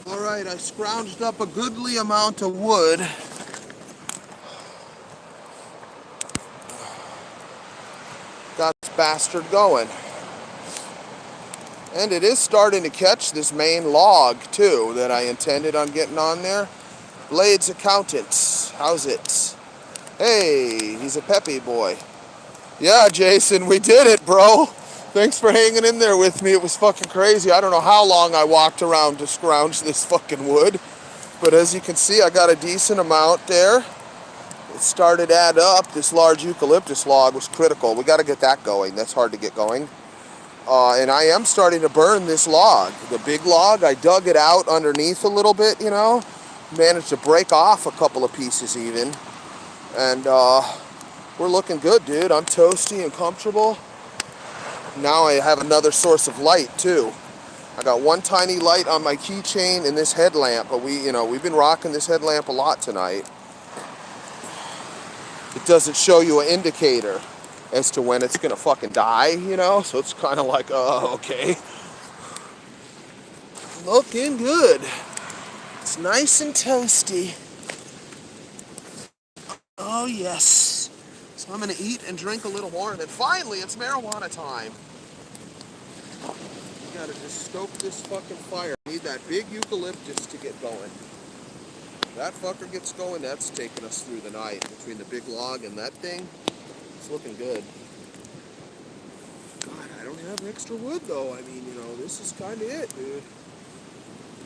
All right, I scrounged up a goodly amount of wood. Got this bastard going. And it is starting to catch this main log, too, that I intended on getting on there. Blades Accountants, how's it? Hey, he's a peppy boy. Yeah, Jason, we did it, bro. Thanks for hanging in there with me. It was fucking crazy. I don't know how long I walked around to scrounge this fucking wood. But as you can see, I got a decent amount there. It started to add up. This large eucalyptus log was critical. We got to get that going. That's hard to get going. And I am starting to burn this log. The big log, I dug it out underneath a little bit, you know. Managed to break off a couple of pieces even. And we're looking good, dude. I'm toasty and comfortable. Now I have another source of light, too. I got one tiny light on my keychain and this headlamp, but we've been rocking this headlamp a lot tonight. It doesn't show you an indicator as to when it's gonna fucking die, you know? So it's kind of like, okay. Looking good. It's nice and toasty. Oh, yes. So I'm gonna eat and drink a little more, and then finally it's marijuana time. You gotta just stoke this fucking fire. I need that big eucalyptus to get going. If that fucker gets going, that's taking us through the night. Between the big log and that thing, it's looking good. God, I don't have extra wood though. I mean, this is kind of it, dude.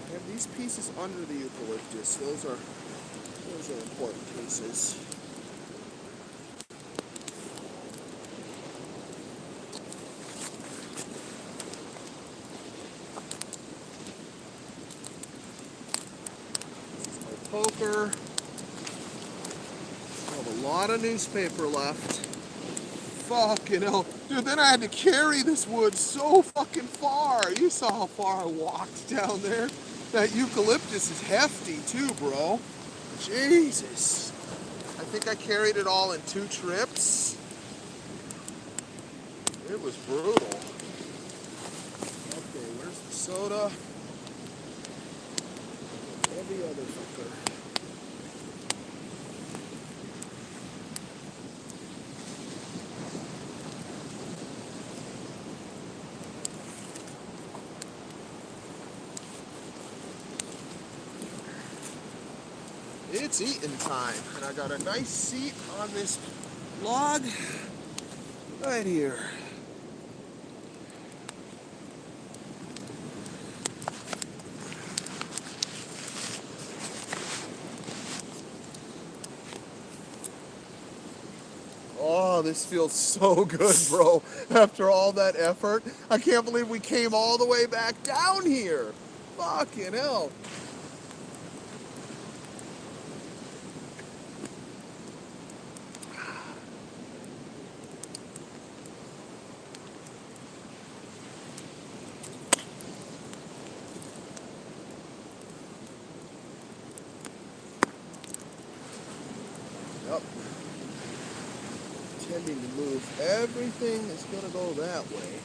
I have these pieces under the eucalyptus. Those are important pieces. Poker. I have a lot of newspaper left. Fucking hell. Dude, then I had to carry this wood so fucking far. You saw how far I walked down there. That eucalyptus is hefty too, bro. Jesus. I think I carried it all in 2 trips. It was brutal. Okay, where's the soda? Every other fucker. It's eating time, and I got a nice seat on this log right here. Oh, this feels so good, bro. After all that effort, I can't believe we came all the way back down here. Fucking hell. Yep. Tending to move. Everything is going to go that way.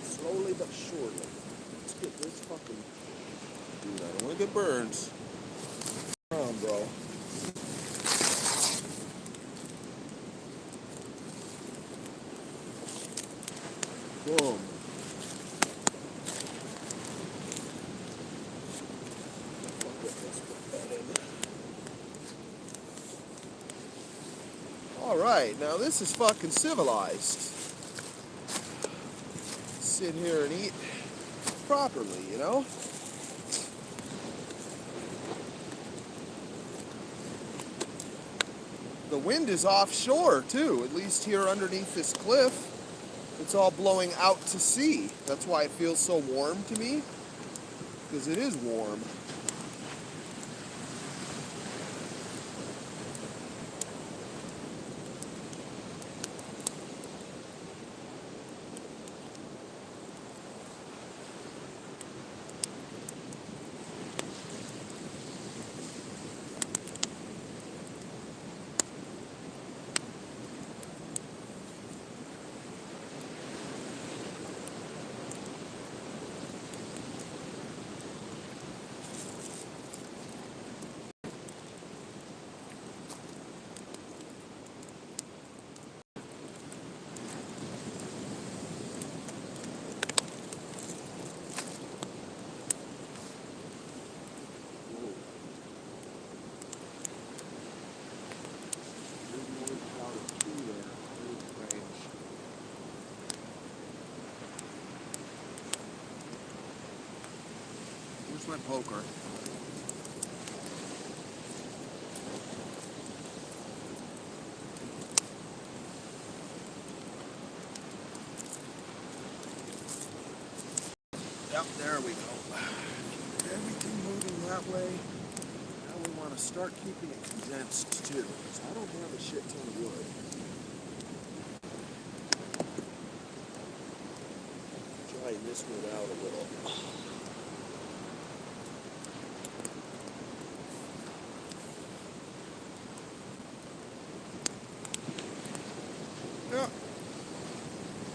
Slowly but surely. Let's get this fucking... Dude, I don't want to get burns. Come on, bro. Boom. Alright, now this is fucking civilized. Sit here and eat properly, you know? The wind is offshore too, at least here underneath this cliff. It's all blowing out to sea. That's why it feels so warm to me, because it is warm. Here's my poker. Yep, there we go. Everything moving that way. Now we want to start keeping it condensed too, because I don't have a shit ton of wood. Drying this wood out a little. Yeah.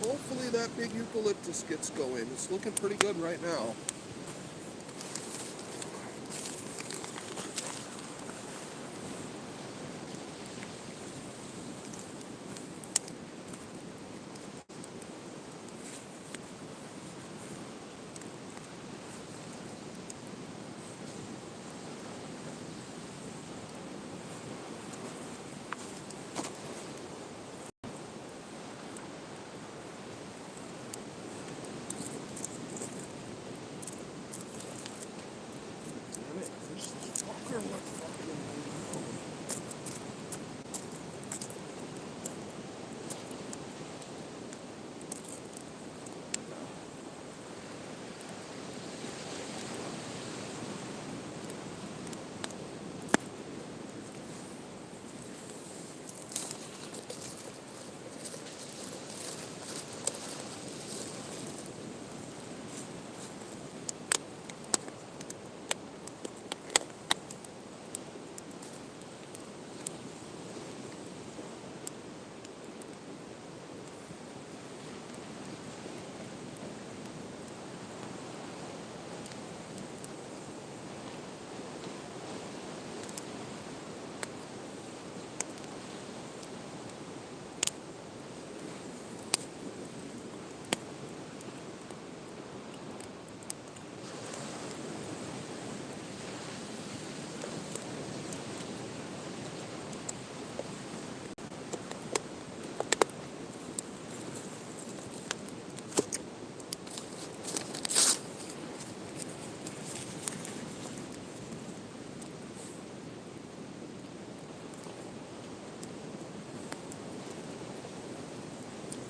Hopefully that big eucalyptus gets going. It's looking pretty good right now. Damn it, there's this fucker. What fucking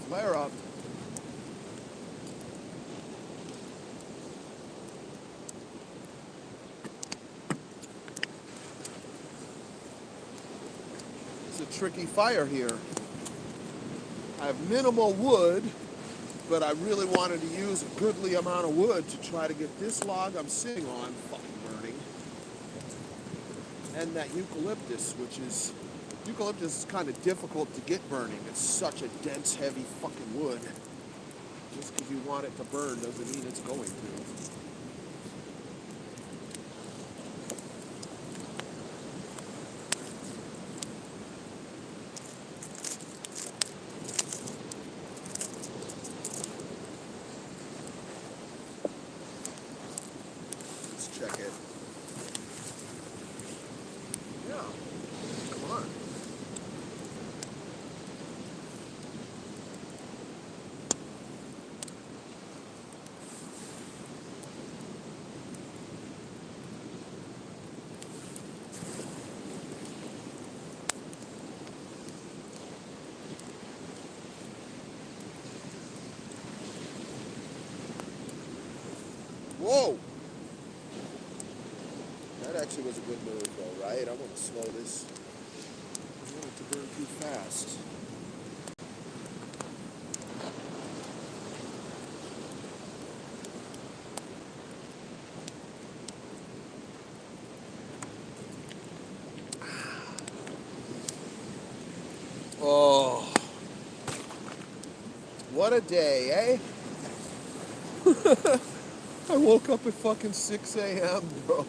flare up. It's a tricky fire here. I have minimal wood, but I really wanted to use a goodly amount of wood to try to get this log I'm sitting on fucking burning. And that eucalyptus, eucalyptus is kind of difficult to get burning. It's such a dense, heavy fucking wood. Just because you want it to burn doesn't mean it's going to. Let's check it. Yeah, come on. Whoa! That actually was a good move though, right? I want to slow this. I don't want it to burn too fast. Oh, what a day, eh? I woke up at fucking 6 a.m., bro.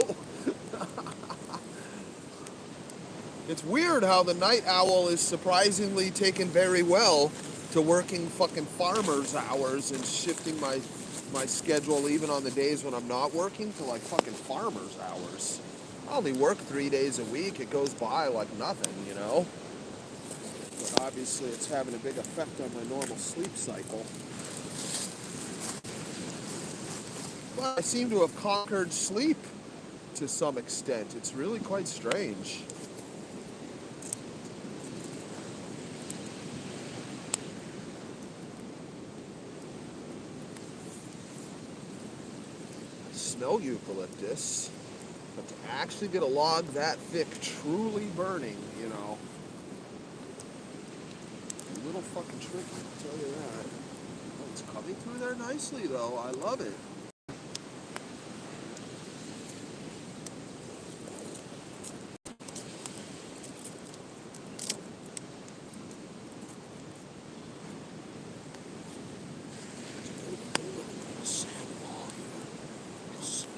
It's weird how the night owl is surprisingly taken very well to working fucking farmer's hours and shifting my schedule even on the days when I'm not working to like fucking farmer's hours. I only work 3 days a week. It goes by like nothing, you know? But obviously it's having a big effect on my normal sleep cycle. But I seem to have conquered sleep to some extent. It's really quite strange. Smell eucalyptus, but to actually get a log that thick truly burning, you know, a little fucking tricky, I'll tell you that. Oh, it's coming through there nicely though. I love it.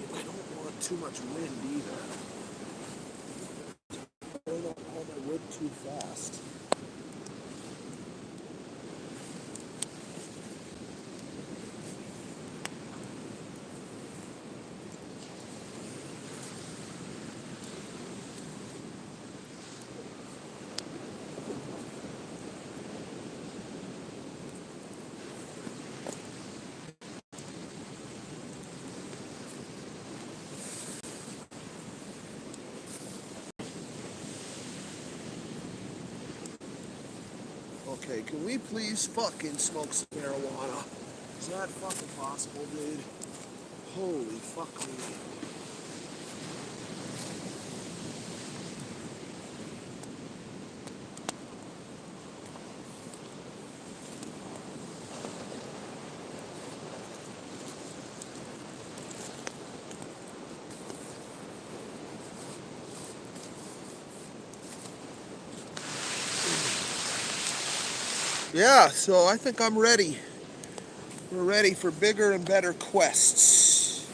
I don't want too much wind either. I don't want all my wood too fast. Okay, can we please fucking smoke some marijuana? Is that fucking possible, dude? Holy fuck me. Yeah, so I think I'm ready. We're ready for bigger and better quests.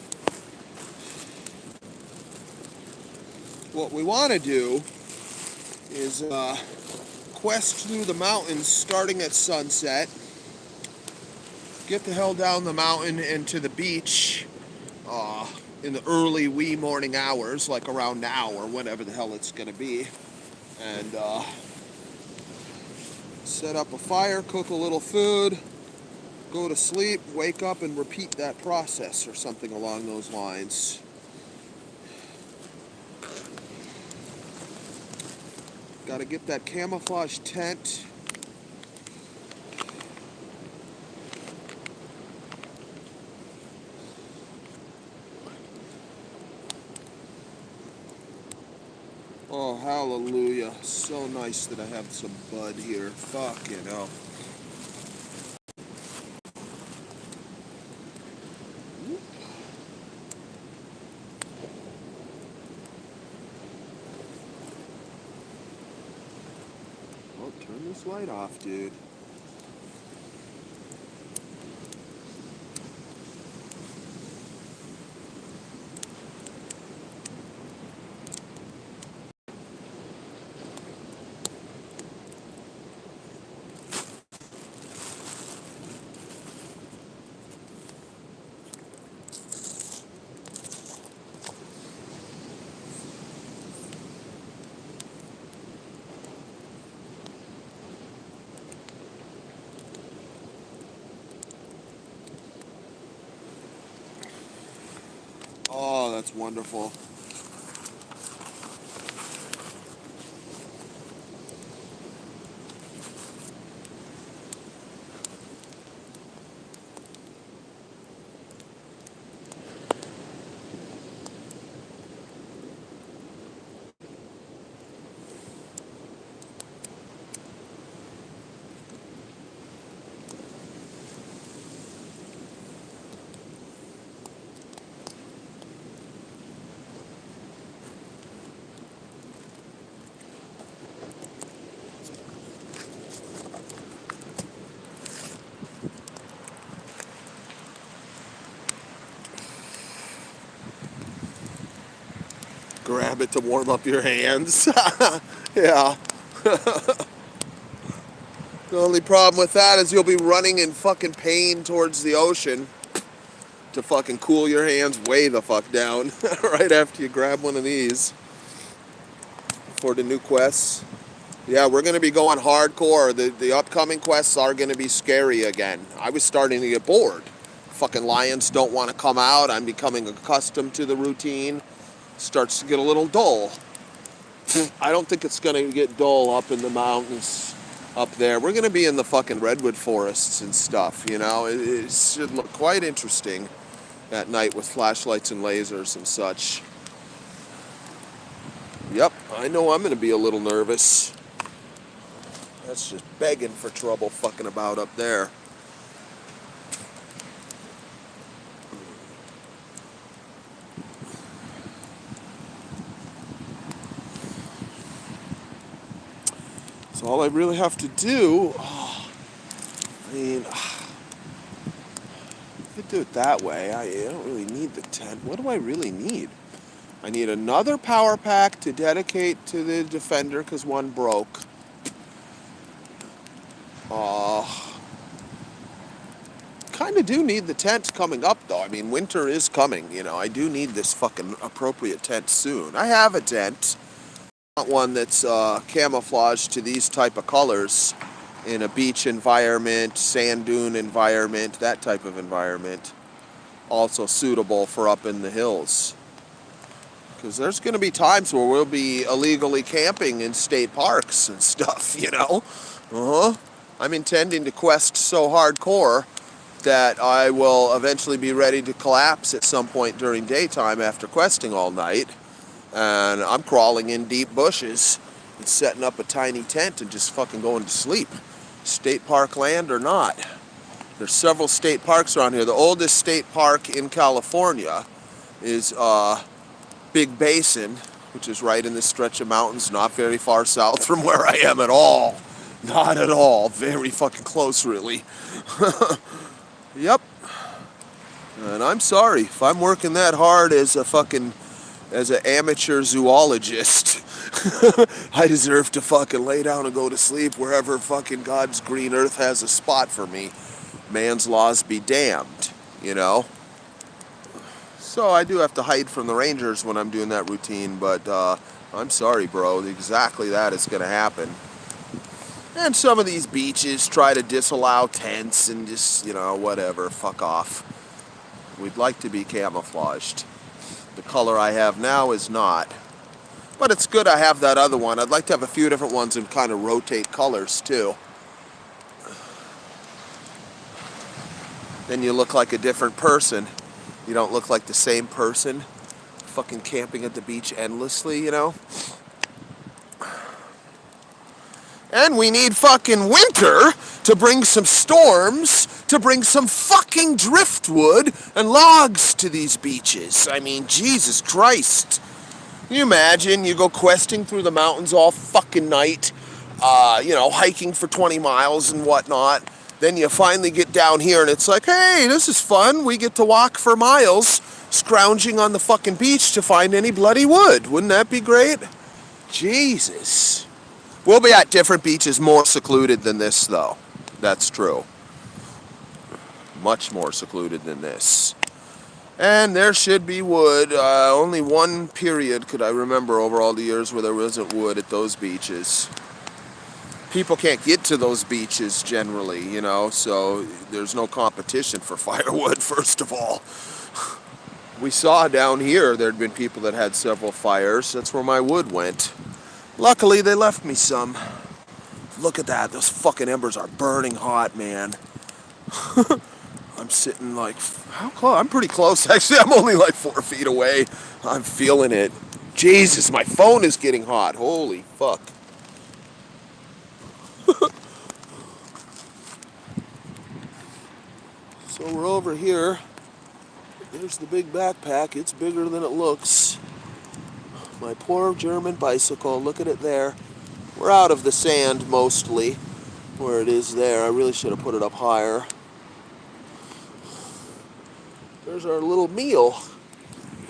What we want to do is quest through the mountains starting at sunset. Get the hell down the mountain and to the beach in the early wee morning hours, like around now or whenever the hell it's going to be. And set up a fire, cook a little food, go to sleep, wake up, and repeat that process or something along those lines. Got to get that camouflage tent. Oh, hallelujah. So nice that I have some bud here. Fucking hell. Oh, turn this light off, dude. Oh, that's wonderful. Grab it to warm up your hands. Yeah. The only problem with that is you'll be running in fucking pain towards the ocean to fucking cool your hands way the fuck down right after you grab one of these for the new quests. Yeah, we're going to be going hardcore. The upcoming quests are going to be scary again. I was starting to get bored. Fucking lions don't want to come out. I'm becoming accustomed to the routine. Starts to get a little dull. I don't think it's going to get dull up in the mountains up there. We're going to be in the fucking redwood forests and stuff, you know. It should look quite interesting at night with flashlights and lasers and such. Yep, I know I'm going to be a little nervous. That's just begging for trouble fucking about up there. So all I really have to do, if I do it that way, I don't really need the tent. What do I really need? I need another power pack to dedicate to the Defender because one broke. Kind of do need the tent coming up though. I mean, winter is coming, you know. I do need this fucking appropriate tent soon. I have a tent. Not one that's camouflaged to these type of colors in a beach environment, sand dune environment, that type of environment. Also suitable for up in the hills. Because there's going to be times where we'll be illegally camping in state parks and stuff, you know. I'm intending to quest so hardcore that I will eventually be ready to collapse at some point during daytime after questing all night. And I'm crawling in deep bushes and setting up a tiny tent and just fucking going to sleep. State park land or not. There's several state parks around here. The oldest state park in California is Big Basin, which is right in this stretch of mountains, not very far south from where I am at all. Not at all. Very fucking close, really. Yep. And I'm sorry if I'm working that hard as an amateur zoologist. I deserve to fucking lay down and go to sleep wherever fucking God's green earth has a spot for me. Man's laws be damned, you know? So I do have to hide from the rangers when I'm doing that routine, but I'm sorry, bro. Exactly that is going to happen. And some of these beaches try to disallow tents and just, you know, whatever, fuck off. We'd like to be camouflaged. The color I have now is not. But it's good I have that other one. I'd like to have a few different ones and kind of rotate colors too. Then you look like a different person. You don't look like the same person. Fucking camping at the beach endlessly, you know? And we need fucking winter to bring some storms, to bring some fucking driftwood and logs to these beaches. I mean, Jesus Christ. Can you imagine you go questing through the mountains all fucking night, you know, hiking for 20 miles and whatnot. Then you finally get down here and it's like, hey, this is fun. We get to walk for miles, scrounging on the fucking beach to find any bloody wood. Wouldn't that be great? Jesus. We'll be at different beaches more secluded than this, though. That's true. Much more secluded than this. And there should be wood. Only one period could I remember over all the years where there wasn't wood at those beaches. People can't get to those beaches generally, you know, so there's no competition for firewood, first of all. We saw down here there'd been people that had several fires. That's where my wood went. Luckily, they left me some. Look at that. Those fucking embers are burning hot, man. I'm sitting like, how close? I'm pretty close. Actually, I'm only like 4 feet away. I'm feeling it. Jesus, my phone is getting hot. Holy fuck. So we're over here. There's the big backpack. It's bigger than it looks. My poor German bicycle, look at it there. We're out of the sand mostly, where it is there. I really should have put it up higher. There's our little meal.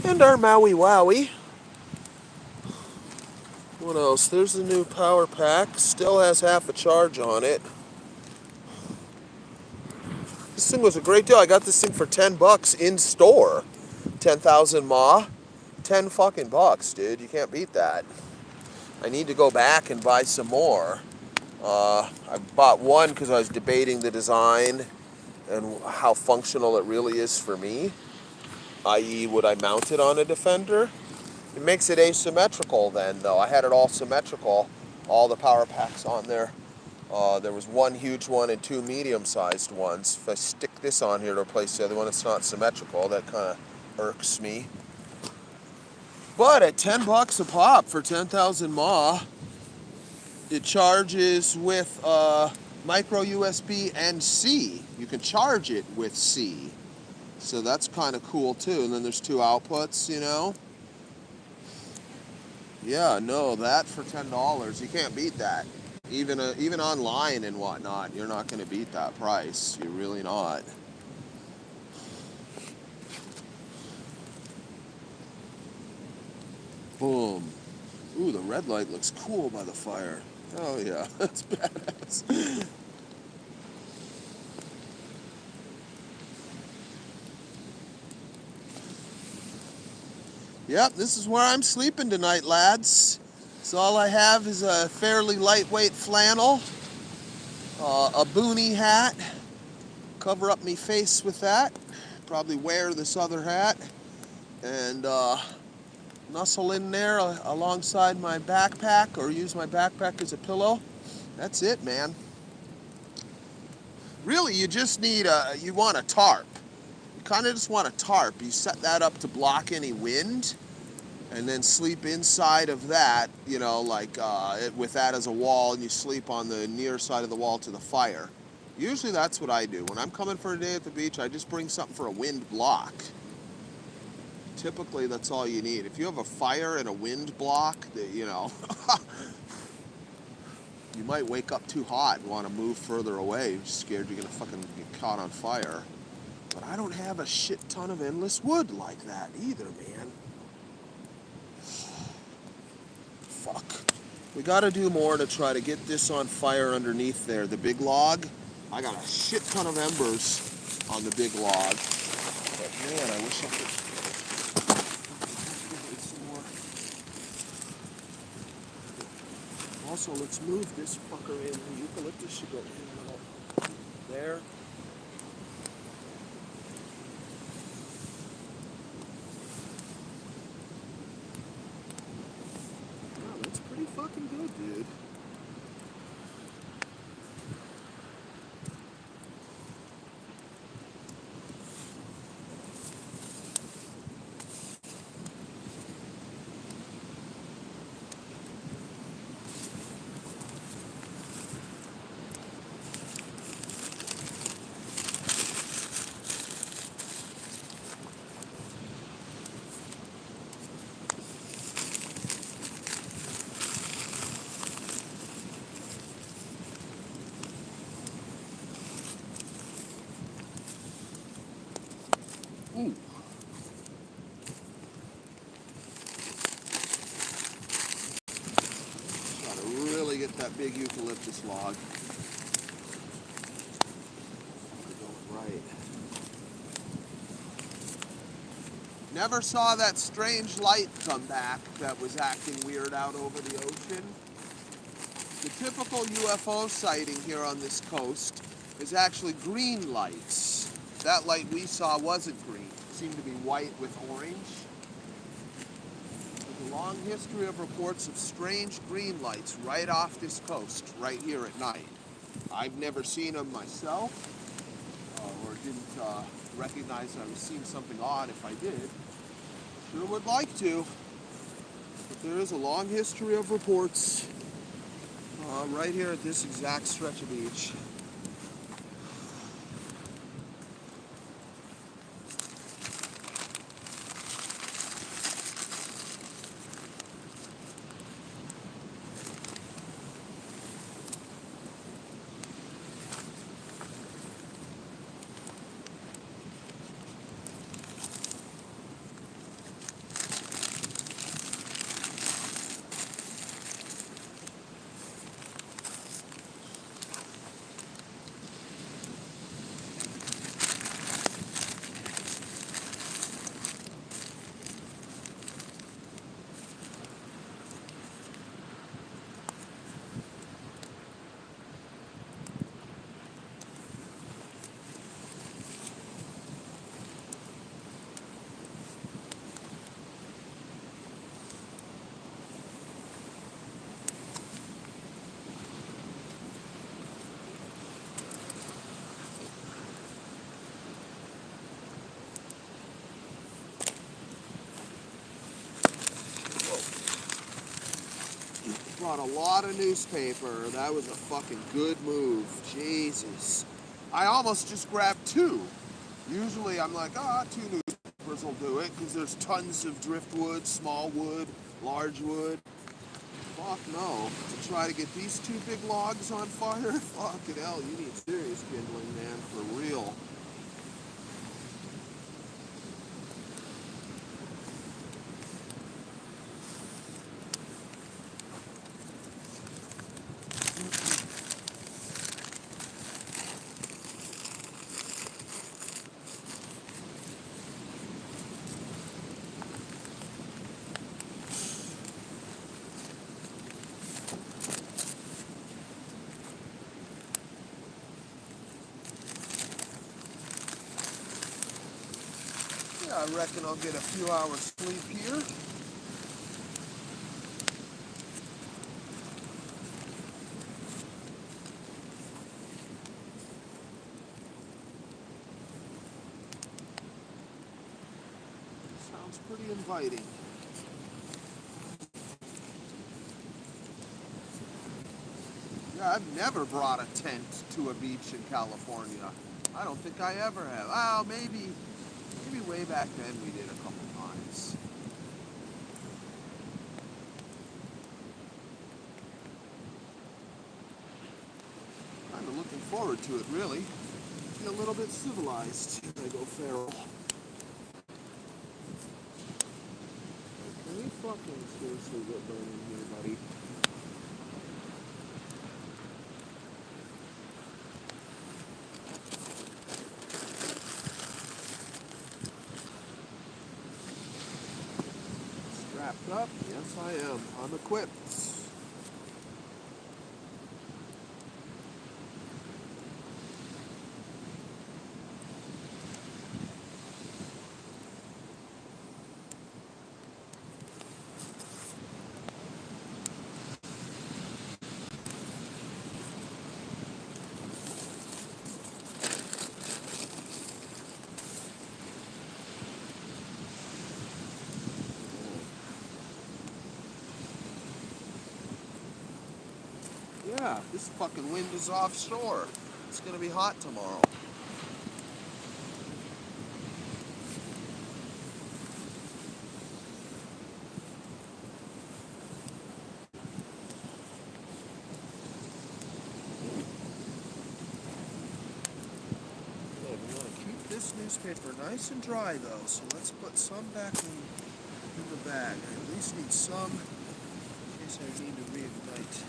And our Maui Wowie. What else? There's the new power pack. Still has half a charge on it. This thing was a great deal. I got this thing for $10 in store. 10,000 mAh. 10 fucking bucks, dude. You can't beat that. I need to go back and buy some more. I bought one because I was debating the design and how functional it really is for me, i.e. would I mount it on a Defender? It makes it asymmetrical then, though. I had it all symmetrical, all the power packs on there. There was one huge one and two medium-sized ones. If I stick this on here to replace the other one, it's not symmetrical. That kind of irks me. But at $10 a pop for 10,000 mAh, it charges with micro USB and C. You can charge it with C. So that's kind of cool too. And then there's two outputs, you know. Yeah, no, that for $10, you can't beat that. Even online and whatnot, you're not going to beat that price. You're really not. Boom. Ooh, the red light looks cool by the fire. Oh yeah, that's badass. Yep, this is where I'm sleeping tonight, lads. So all I have is a fairly lightweight flannel, a boonie hat, cover up me face with that, probably wear this other hat, and nestle in there alongside my backpack, or use my backpack as a pillow. That's it, man. Really, you just need you want a tarp. You kind of just want a tarp. You set that up to block any wind, and then sleep inside of that, you know, like with that as a wall, and you sleep on the near side of the wall to the fire. Usually that's what I do. When I'm coming for a day at the beach, I just bring something for a wind block. Typically, that's all you need. If you have a fire and a wind block, you know, you might wake up too hot and want to move further away. You're scared you're going to fucking get caught on fire. But I don't have a shit ton of endless wood like that either, man. Fuck. We gotta do more to try to get this on fire underneath there. The big log, I got a shit ton of embers on the big log. But man, I wish I could get some more. Also, let's move this fucker in. The eucalyptus should go in there. Pretty fucking good, dude. Ooh. Try to really get that big eucalyptus log. Going right. Never saw that strange light come back that was acting weird out over the ocean. The typical UFO sighting here on this coast is actually green lights. That light we saw wasn't green. It seemed to be white with orange. There's a long history of reports of strange green lights right off this coast, right here at night. I've never seen them myself, or didn't recognize I was seeing something odd if I did. Sure would like to, but there is a long history of reports right here at this exact stretch of beach. brought a lot of newspaper. That was a fucking good move. Jesus. I almost just grabbed two. Usually I'm like, two newspapers will do it, because there's tons of driftwood, small wood, large wood. Fuck no. To try to get these two big logs on fire? Fucking hell, you need serious kindling, man, for real. Yeah, I reckon I'll get a few hours sleep here. Sounds pretty inviting. Yeah, I've never brought a tent to a beach in California. I don't think I ever have. Well, maybe way back then we did a couple times. Kind of looking forward to it, really. Be a little bit civilized as I go feral. Can we fucking seriously get burning here, buddy? Strapped up? Yes, I am. I'm equipped. Yeah, this fucking wind is offshore. It's gonna be hot tomorrow. We want to keep this newspaper nice and dry though, so let's put some back in the bag. I at least need some in case I need to reignite.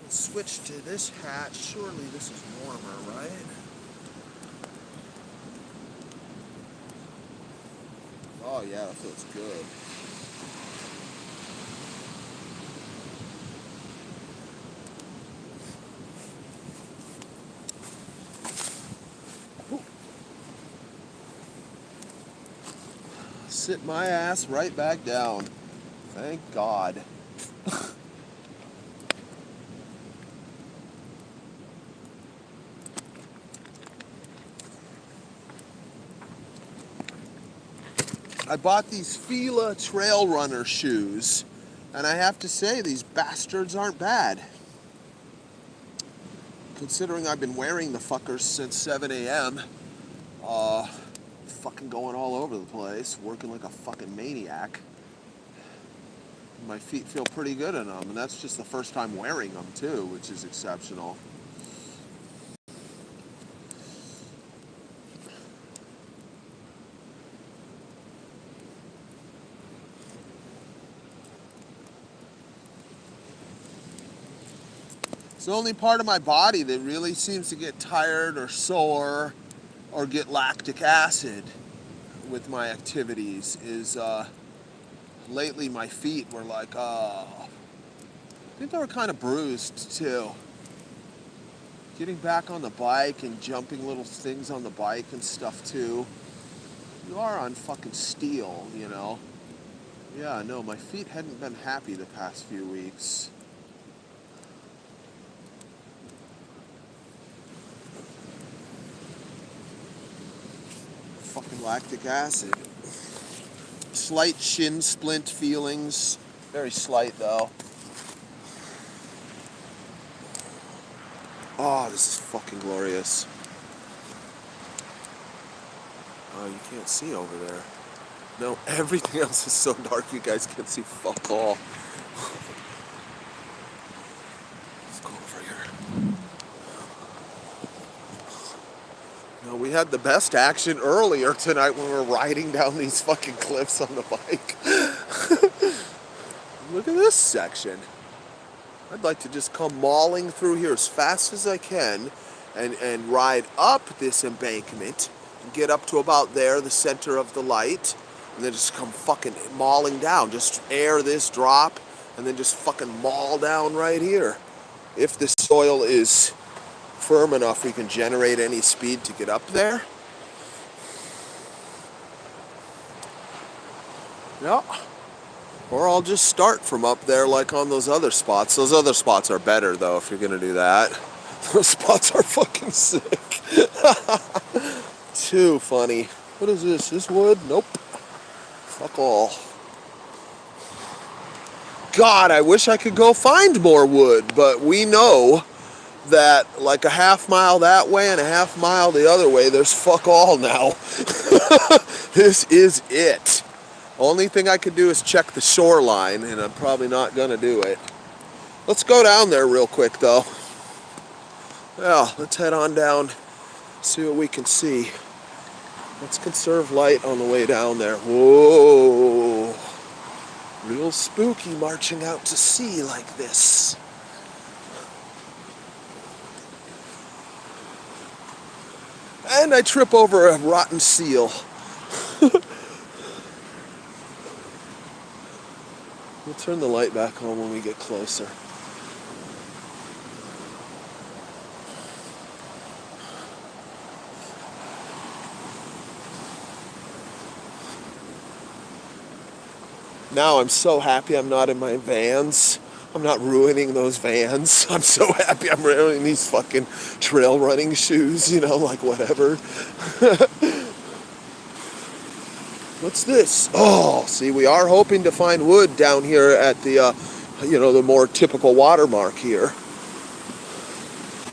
Let's switch to this hat. Surely this is warmer, right? Oh yeah, that feels good. Sit my ass right back down. Thank God. I bought these Fila Trail Runner shoes, and I have to say, these bastards aren't bad. Considering I've been wearing the fuckers since 7 a.m., fucking going all over the place, working like a fucking maniac. My feet feel pretty good in them, and that's just the first time wearing them too, which is exceptional. It's the only part of my body that really seems to get tired or sore or get lactic acid with my activities is lately my feet were like, I think they were kind of bruised too. Getting back on the bike and jumping little things on the bike and stuff too. You are on fucking steel, you know. Yeah, no, my feet hadn't been happy the past few weeks. Fucking lactic acid. Slight shin splint feelings. Very slight though. Oh, this is fucking glorious. Oh, you can't see over there. No, everything else is so dark you guys can't see fuck all. Let's go over here. No, we had the best action earlier tonight when we were riding down these fucking cliffs on the bike. Look at this section. I'd like to just come mauling through here as fast as I can and ride up this embankment and get up to about there, the center of the light, and then just come fucking mauling down. Just air this drop and then just fucking maul down right here. If the soil is firm enough we can generate any speed to get up there. Yeah. Or I'll just start from up there like on those other spots. Those other spots are better though if you're gonna do that. Those spots are fucking sick. Too funny. What is this? This wood? Nope. Fuck all. God, I wish I could go find more wood, but we know that like a half mile that way and a half mile the other way, there's fuck all now. This is it. Only thing I could do is check the shoreline, and I'm probably not gonna do it. Let's go down there real quick though. Yeah, let's head on down, see what we can see. Let's conserve light on the way down there. Whoa. Real spooky marching out to sea like this. And I trip over a rotten seal. We'll turn the light back on when we get closer. Now I'm so happy I'm not in my Vans. I'm not ruining those Vans. I'm so happy I'm wearing these fucking trail running shoes, you know, like whatever. What's this? Oh, see, we are hoping to find wood down here at the, the more typical watermark here.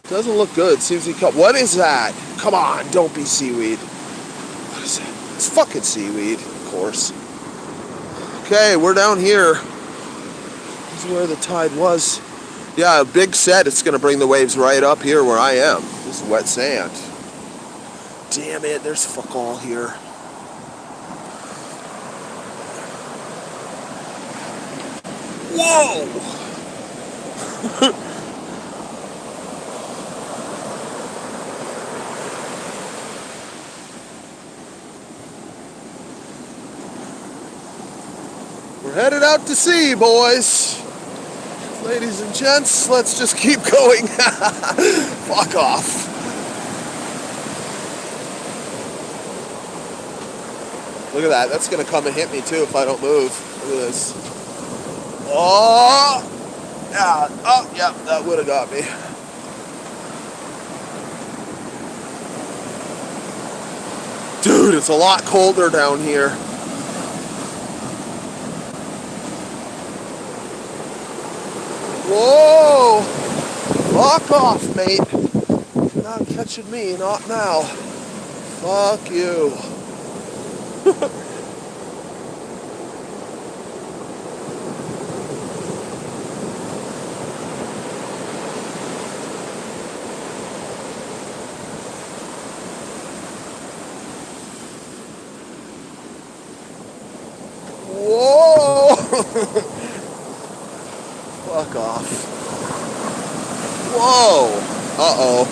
Doesn't look good. Seems to cut. What is that? Come on, don't be seaweed. What is that? It's fucking seaweed, of course. Okay, we're down here. This is where the tide was. Yeah, a big set. It's going to bring the waves right up here where I am. This is wet sand. Damn it, there's fuck all here. Whoa! We're headed out to sea, boys. Ladies and gents, let's just keep going. Fuck off. Look at that. That's going to come and hit me, too, if I don't move. Look at this. Oh! Yeah. Oh, yeah, that would have got me. Dude, it's a lot colder down here. Whoa! Fuck off, mate. You're not catching me, not now. Fuck you. Whoa! Fuck off. Whoa! Uh-oh.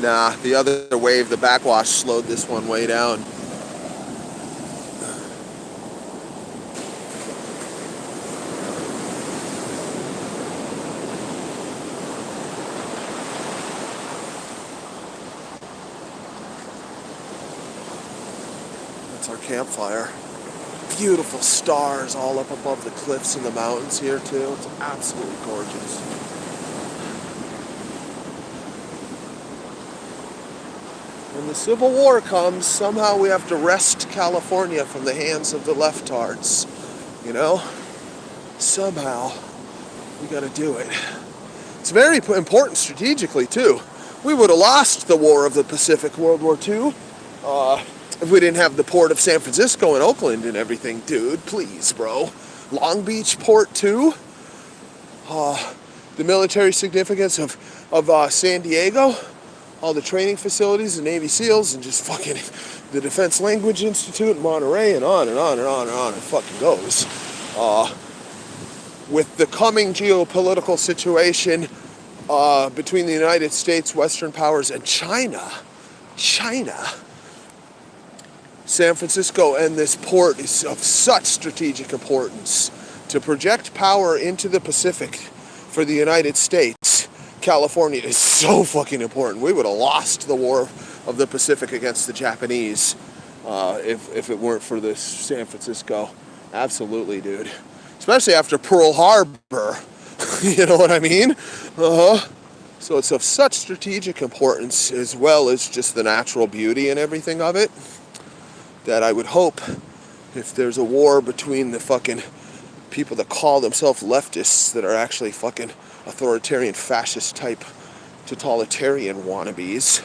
Nah, the other wave, the backwash, slowed this one way down. That's our campfire. Beautiful stars all up above the cliffs and the mountains here too. It's absolutely gorgeous. when the Civil War comes, somehow we have to wrest California from the hands of the leftards. You know? Somehow we gotta do it. It's very important strategically, too. We would have lost the War of the Pacific, World War II, if we didn't have the port of San Francisco and Oakland and everything. Dude, please, bro. Long Beach Port, too. The military significance of San Diego. All the training facilities, the Navy SEALs, and just fucking the Defense Language Institute in Monterey, and on and on and on and on it fucking goes. With the coming geopolitical situation between the United States, Western powers, and China, San Francisco and this port is of such strategic importance to project power into the Pacific for the United States. California is so fucking important. We would have lost the War of the Pacific against the Japanese if it weren't for this San Francisco. Absolutely, dude. Especially after Pearl Harbor. You know what I mean? So it's of such strategic importance, as well as just the natural beauty and everything of it, that I would hope if there's a war between the fucking people that call themselves leftists that are actually fucking authoritarian fascist type totalitarian wannabes,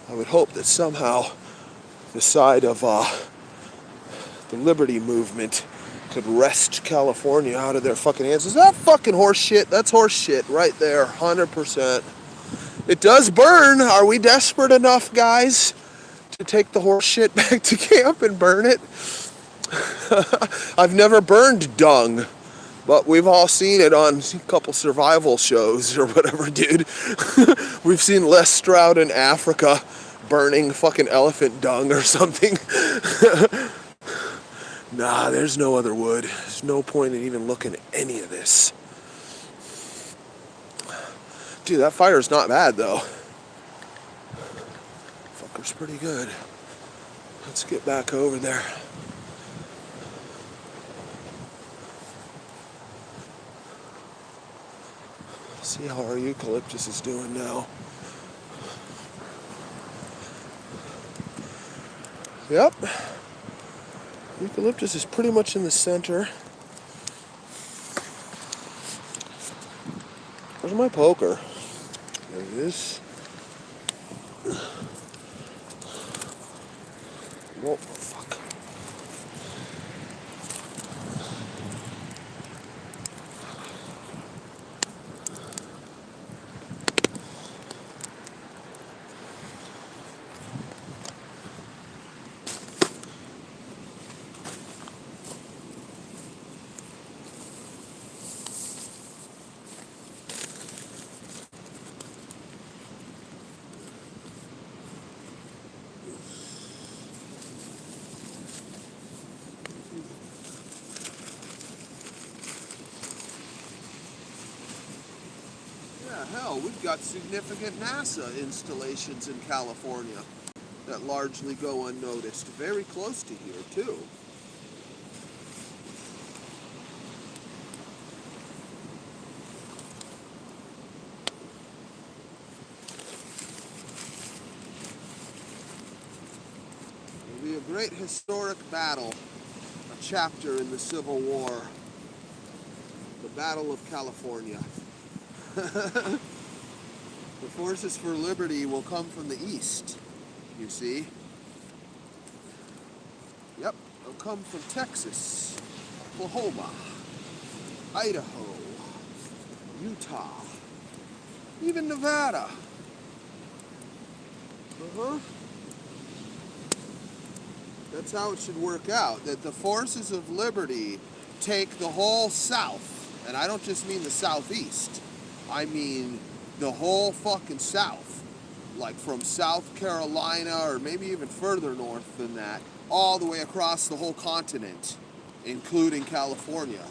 I would hope that somehow the side of the liberty movement could wrest California out of their fucking hands. Is that fucking horse shit? That's horse shit right there, 100%. It does burn. Are we desperate enough, guys, to take the horse shit back to camp and burn it? I've never burned dung, but we've all seen it on a couple survival shows or whatever, dude. We've seen Les Stroud in Africa burning fucking elephant dung or something. Nah, there's no other wood. There's no point in even looking at any of this. Dude, that fire's not bad, though. Fucker's pretty good. Let's get back over there. See how our eucalyptus is doing now. Yep. Eucalyptus is pretty much in the center. Where's my poker? There it is. Whoa, fuck. Hell, we've got significant NASA installations in California that largely go unnoticed. Very close to here, too. It'll be a great historic battle, a chapter in the Civil War, the Battle of California. The forces for liberty will come from the east, you see. Yep, they'll come from Texas, Oklahoma, Idaho, Utah, even Nevada. That's how it should work out, that the forces of liberty take the whole South, and I don't just mean the Southeast. I mean the whole fucking South, like from South Carolina or maybe even further north than that, all the way across the whole continent, including California.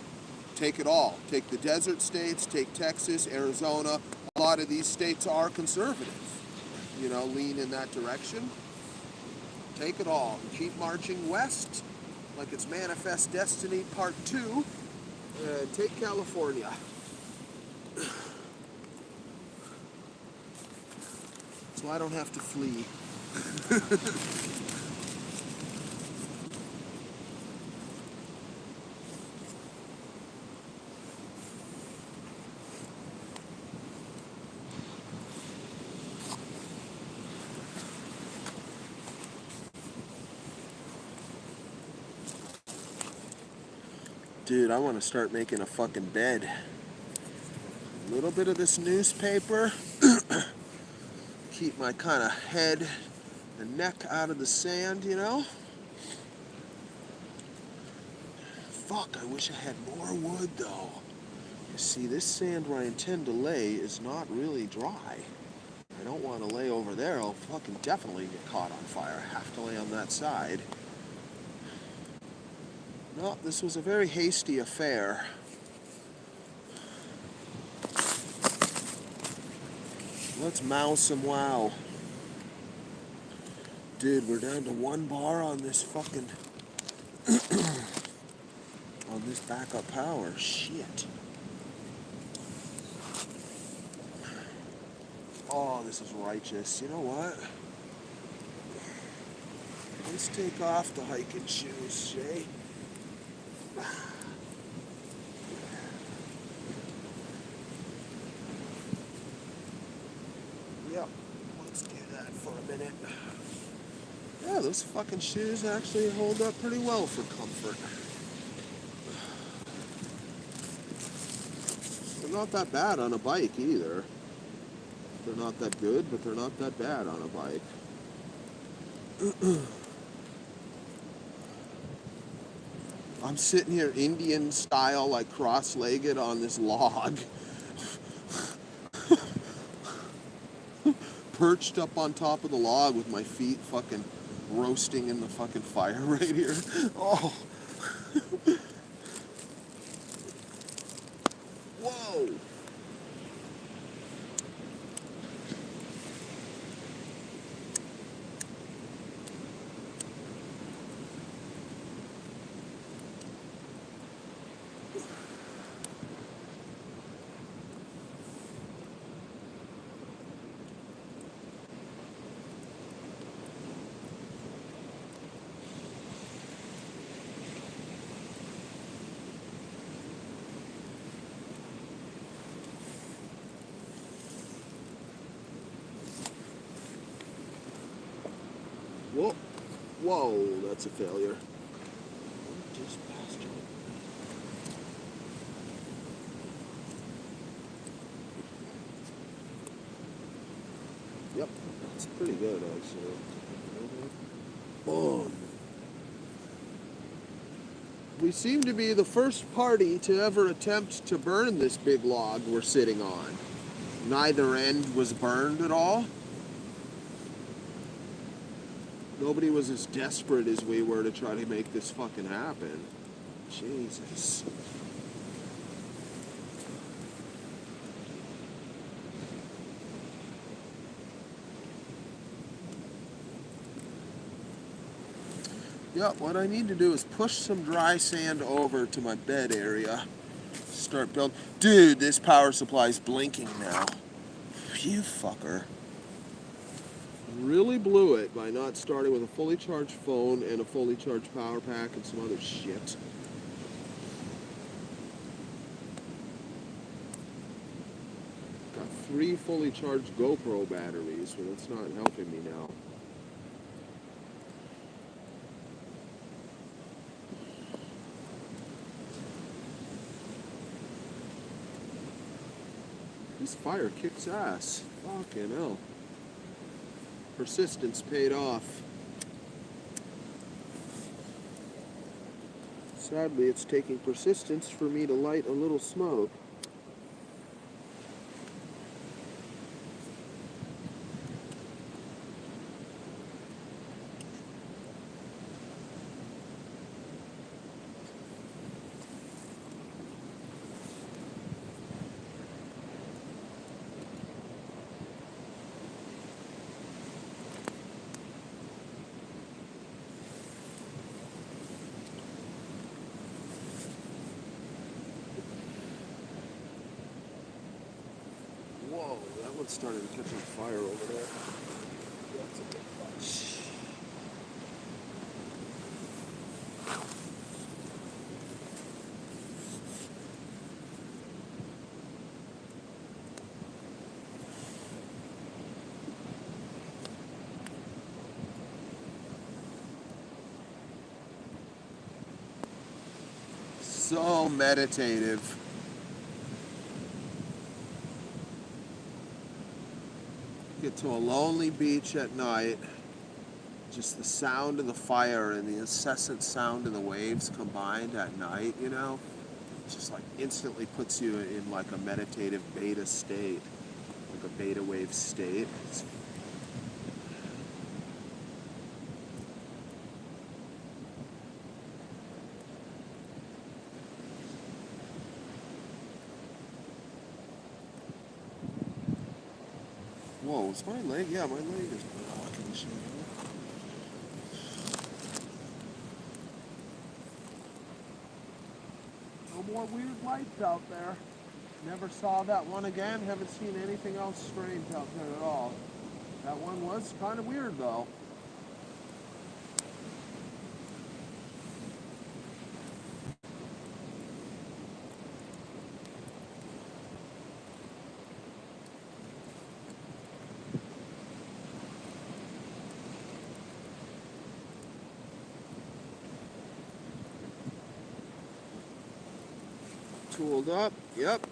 Take it all. Take the desert states, take Texas, Arizona. A lot of these states are conservative, you know, lean in that direction. Take it all. Keep marching west like it's Manifest Destiny Part 2, and take California. so I don't have to flee. Dude, I want to start making a fucking bed. A little bit of this newspaper. Keep my kind of head and neck out of the sand, you know? Fuck, I wish I had more wood though. You see, this sand where I intend to lay is not really dry. I don't want to lay over there. I'll fucking definitely get caught on fire. I have to lay on that side. No, this was a very hasty affair. Let's mow some wow. Dude, we're down to 1 bar on this fucking... on this backup power. Shit. Oh, this is righteous. You know what? Let's take off the hiking shoes, Shay. Yep, let's do that for a minute. Yeah, those fucking shoes actually hold up pretty well for comfort. They're not that bad on a bike either. They're not that good, but they're not that bad on a bike. I'm sitting here Indian style, like cross-legged on this log. Perched up on top of the log with my feet fucking roasting in the fucking fire right here. Oh. Whoa. Whoa, whoa, that's a failure. Just past you. Yep, that's pretty good actually. Boom. We seem to be the first party to ever attempt to burn this big log we're sitting on. Neither end was burned at all. Nobody was as desperate as we were to try to make this fucking happen. Jesus. Yep, what I need to do is push some dry sand over to my bed area. Start building. Dude, this power supply's blinking now. You fucker. Really blew it by not starting with a fully charged phone and a fully charged power pack and some other shit. Got 3 fully charged GoPro batteries, but that's not helping me now. This fire kicks ass. Fucking hell. Persistence paid off. Sadly, it's taking persistence for me to light a little smoke. Whoa, that one's starting to catch on fire over there. That's a bit much. So meditative. Get to a lonely beach at night, just the sound of the fire and the incessant sound of the waves combined at night, you know, just like instantly puts you in like a meditative beta state, like a beta wave state. Whoa, is my leg? Yeah, my leg is blocking shit. No more weird lights out there. Never saw that one again. Haven't seen anything else strange out there at all. That one was kind of weird though. Tooled up, yep.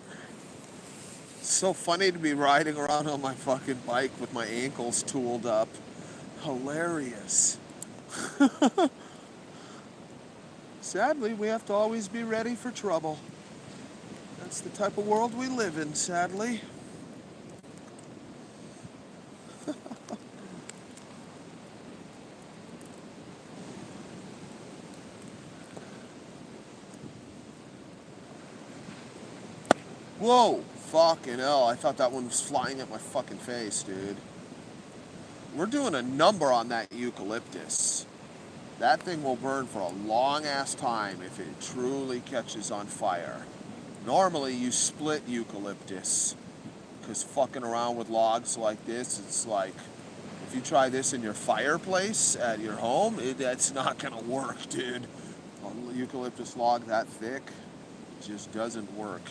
It's so funny to be riding around on my fucking bike with my ankles tooled up. Hilarious. Sadly, we have to always be ready for trouble. That's the type of world we live in, sadly. Whoa! Fucking hell, I thought that one was flying at my fucking face, dude. We're doing a number on that eucalyptus. That thing will burn for a long ass time if it truly catches on fire. Normally you split eucalyptus, because fucking around with logs like this, it's like, if you try this in your fireplace at your home, that's not gonna work, dude. A eucalyptus log that thick just doesn't work.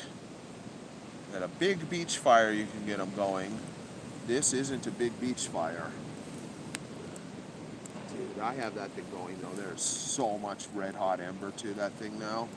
At a big beach fire you can get them going. This isn't a big beach fire. Dude, I have that thing going though. There's so much red hot ember to that thing now.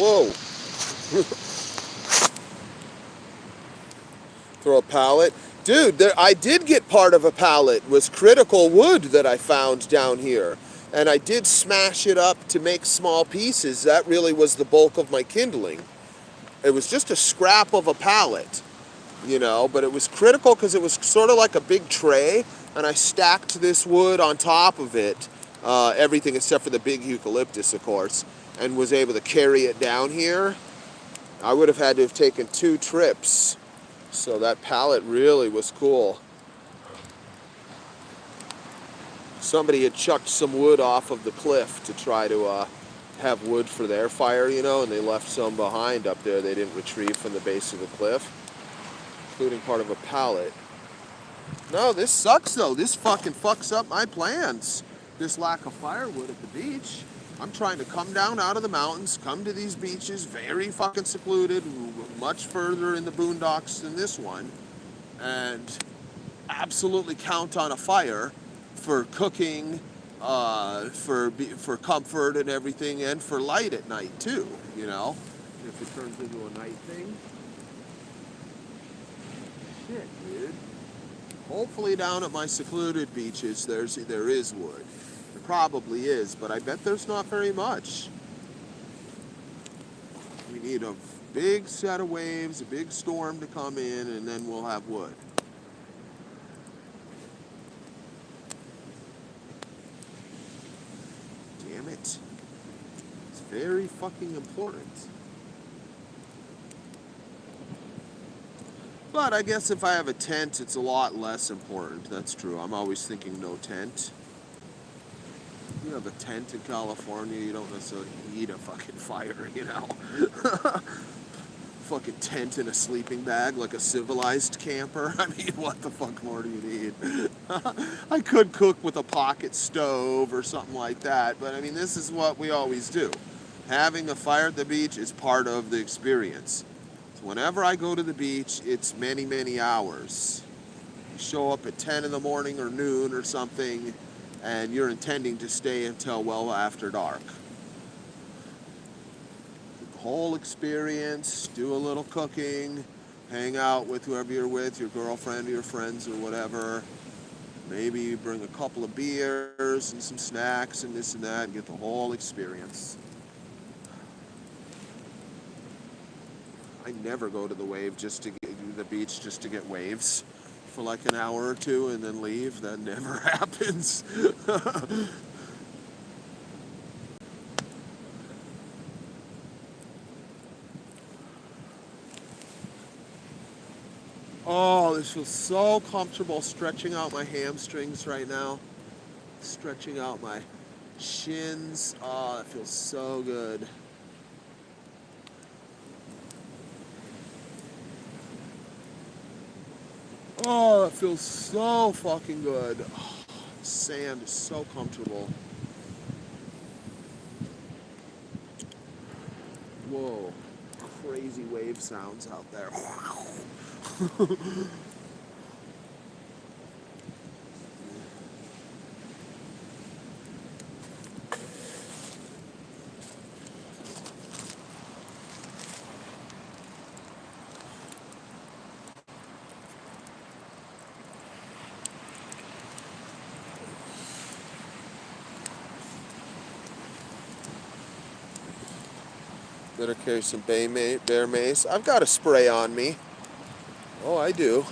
Whoa! Throw a pallet. Dude, I did get part of a pallet. Was critical wood that I found down here. And I did smash it up to make small pieces. That really was the bulk of my kindling. It was just a scrap of a pallet, you know, but it was critical because it was sort of like a big tray, and I stacked this wood on top of it, everything except for the big eucalyptus, of course, and was able to carry it down here. I would have had to have taken 2 trips. So that pallet really was cool. Somebody had chucked some wood off of the cliff to try to have wood for their fire, you know, and they left some behind up there they didn't retrieve from the base of the cliff, including part of a pallet. No, this sucks though. This fucking fucks up my plans. This lack of firewood at the beach. I'm trying to come down out of the mountains, come to these beaches, very fucking secluded, much further in the boondocks than this one, and absolutely count on a fire for cooking, for comfort and everything, and for light at night too, you know, if it turns into a night thing. Shit, dude. Hopefully down at my secluded beaches there is wood. There probably is, but I bet there's not very much. We need a big set of waves, a big storm to come in, and then we'll have wood. Damn it. It's very fucking important. But I guess if I have a tent, it's a lot less important. That's true. I'm always thinking no tent. You have a tent in California, you don't necessarily need a fucking fire, you know? Fucking tent in a sleeping bag like a civilized camper. I mean, what the fuck more do you need? I could cook with a pocket stove or something like that, but I mean, this is what we always do. Having a fire at the beach is part of the experience. So whenever I go to the beach, it's many, many hours. You show up at 10 in the morning or noon or something, and you're intending to stay until well after dark. The whole experience, do a little cooking, hang out with whoever you're with, your girlfriend or your friends or whatever. Maybe you bring a couple of beers and some snacks and this and that and get the whole experience. I never go to the beach just to get waves for like an hour or two and then leave. That never happens. Oh, this feels so comfortable stretching out my hamstrings right now. Stretching out my shins. Oh, it feels so good. Oh, it feels so fucking good. Oh, sand is so comfortable. Whoa, crazy wave sounds out there. Better carry some bear mace. I've got a spray on me. Oh, I do.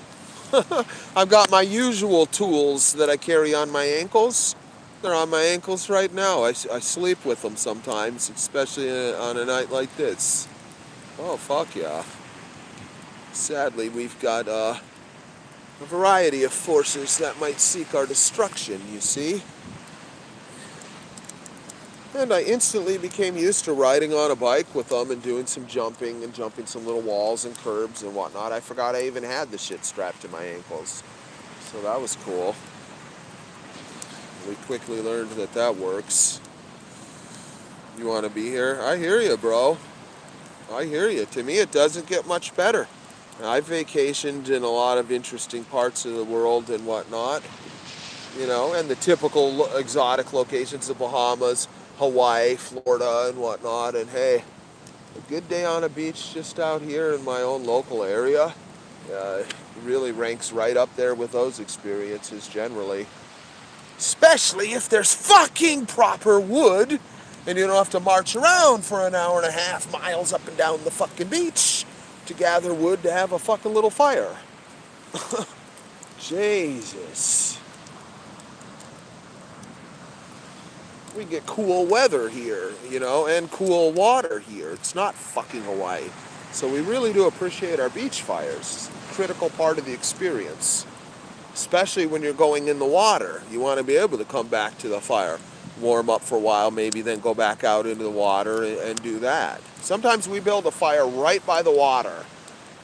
I've got my usual tools that I carry on my ankles. They're on my ankles right now. I sleep with them sometimes, especially on a night like this. Oh, fuck yeah. Sadly, we've got a variety of forces that might seek our destruction, you see. And I instantly became used to riding on a bike with them and doing some jumping and jumping some little walls and curbs and whatnot. I forgot I even had the shit strapped to my ankles. So that was cool. We quickly learned that that works. You want to be here? I hear you, bro. I hear you. To me, it doesn't get much better. I've vacationed in a lot of interesting parts of the world and whatnot, you know, and the typical exotic locations, the Bahamas, Hawaii, Florida, and whatnot. And hey, a good day on a beach just out here in my own local area really ranks right up there with those experiences generally. Especially if there's fucking proper wood and you don't have to march around for an hour and a half miles up and down the fucking beach to gather wood to have a fucking little fire. Jesus. We get cool weather here, you know, and cool water here. It's not fucking Hawaii. So we really do appreciate our beach fires. It's a critical part of the experience. Especially when you're going in the water. You want to be able to come back to the fire, warm up for a while, maybe then go back out into the water and do that. Sometimes we build a fire right by the water.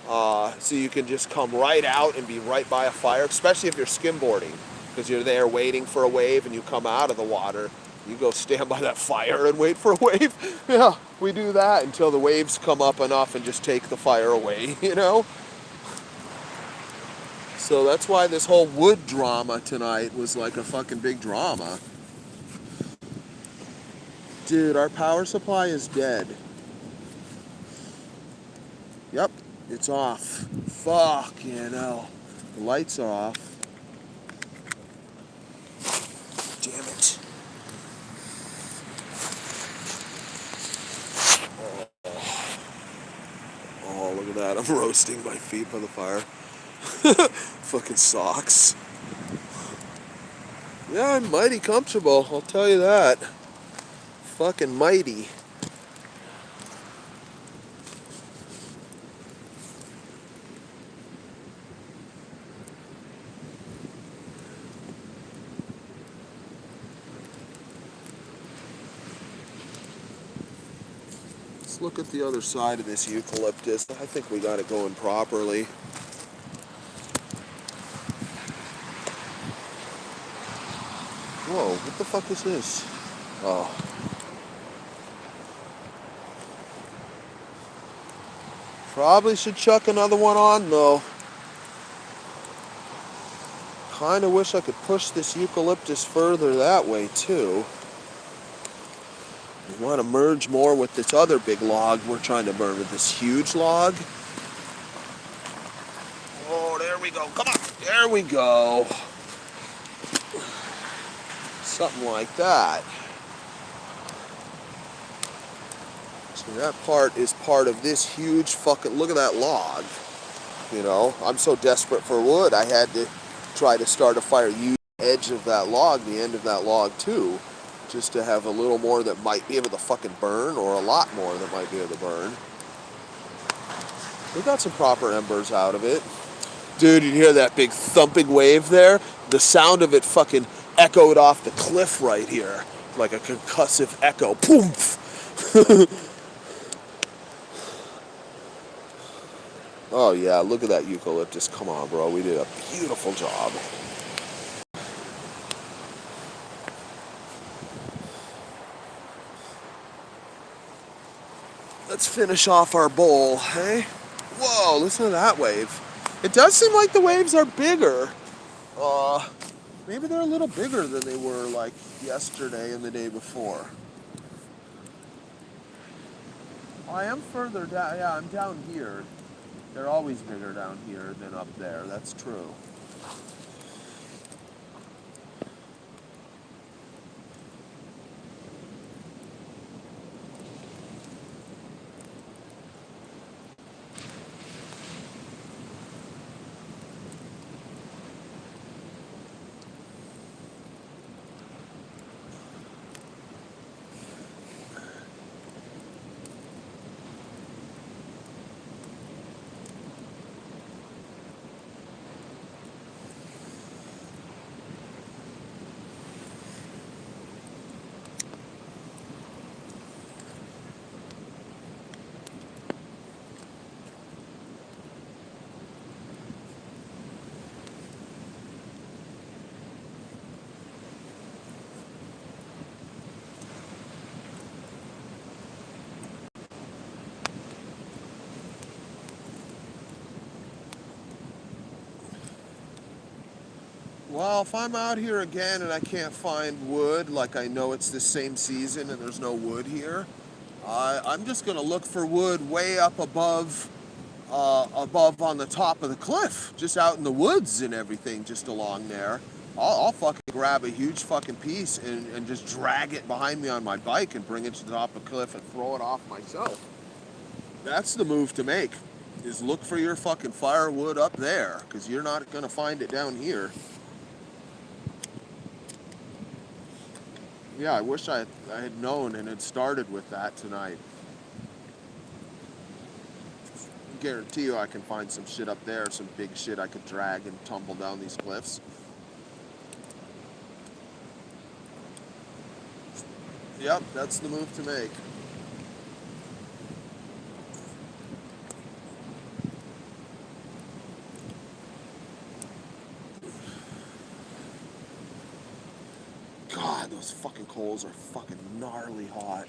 So you can just come right out and be right by a fire, especially if you're skimboarding, because you're there waiting for a wave and you come out of the water. You go stand by that fire and wait for a wave. Yeah, we do that until the waves come up enough and just take the fire away, you know? So that's why this whole wood drama tonight was like a fucking big drama. Dude, our power supply is dead. Yep, it's off. Fuck, you know. The lights are off. Damn it. Oh, look at that. I'm roasting my feet by the fire. Fucking socks. Yeah, I'm mighty comfortable, I'll tell you that. Fucking mighty. Let's look at the other side of this eucalyptus. I think we got it going properly. Whoa, what the fuck is this? Oh. Probably should chuck another one on though. Kinda wish I could push this eucalyptus further that way too. We want to merge more with this other big log we're trying to burn with this huge log. Oh, there we go. Come on. There we go. Something like that. So that part is part of this huge fucking... Look at that log. You know, I'm so desperate for wood, I had to try to start a fire. Use the edge of that log, the end of that log too. Just to have a little more that might be able to fucking burn, or a lot more that might be able to burn. We got some proper embers out of it. Dude, you hear that big thumping wave there? The sound of it fucking echoed off the cliff right here. Like a concussive echo. Poof! Oh yeah, look at that eucalyptus. Come on, bro. We did a beautiful job. Let's finish off our bowl, hey? Whoa, listen to that wave. It does seem like the waves are bigger. Maybe they're a little bigger than they were like yesterday and the day before. I am further down. Yeah, I'm down here. They're always bigger down here than up there. That's true. Well, if I'm out here again and I can't find wood, like I know it's the same season and there's no wood here, I'm just going to look for wood way up above on the top of the cliff, just out in the woods and everything, just along there. I'll fucking grab a huge fucking piece and just drag it behind me on my bike and bring it to the top of the cliff and throw it off myself. That's the move to make, is look for your fucking firewood up there, because you're not going to find it down here. Yeah, I wish I had known and had started with that tonight. Guarantee you I can find some shit up there, some big shit I could drag and tumble down these cliffs. Yep, that's the move to make. God, those fucking coals are fucking gnarly hot.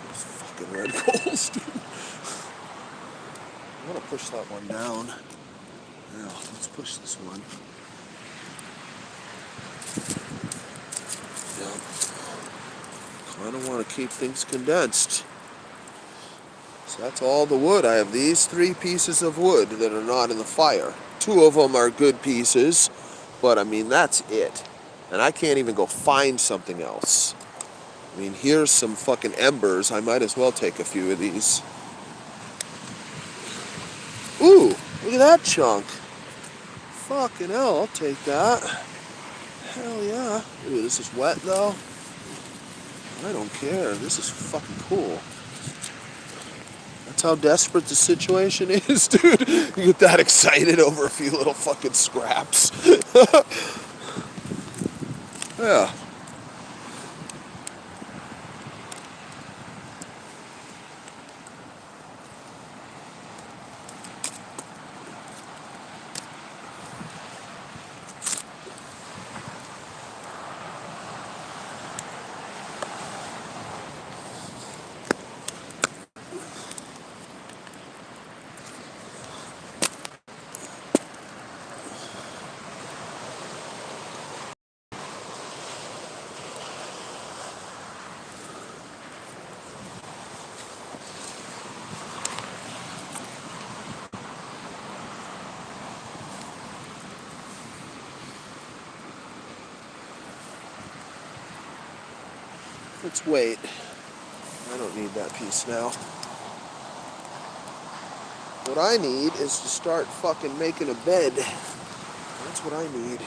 Those fucking red coals, dude. I'm gonna push that one down. Yeah, let's push this one. Yeah. Kinda wanna keep things condensed. So that's all the wood. I have these 3 pieces of wood that are not in the fire. 2 of them are good pieces, but I mean, that's it. And I can't even go find something else. I mean, here's some fucking embers. I might as well take a few of these. Ooh, look at that chunk. Fucking hell, I'll take that. Hell yeah. Ooh, this is wet though. I don't care. This is fucking cool. That's how desperate the situation is, dude. You get that excited over a few little fucking scraps. Yeah. Let's wait. I don't need that piece now. What I need is to start fucking making a bed. That's what I need.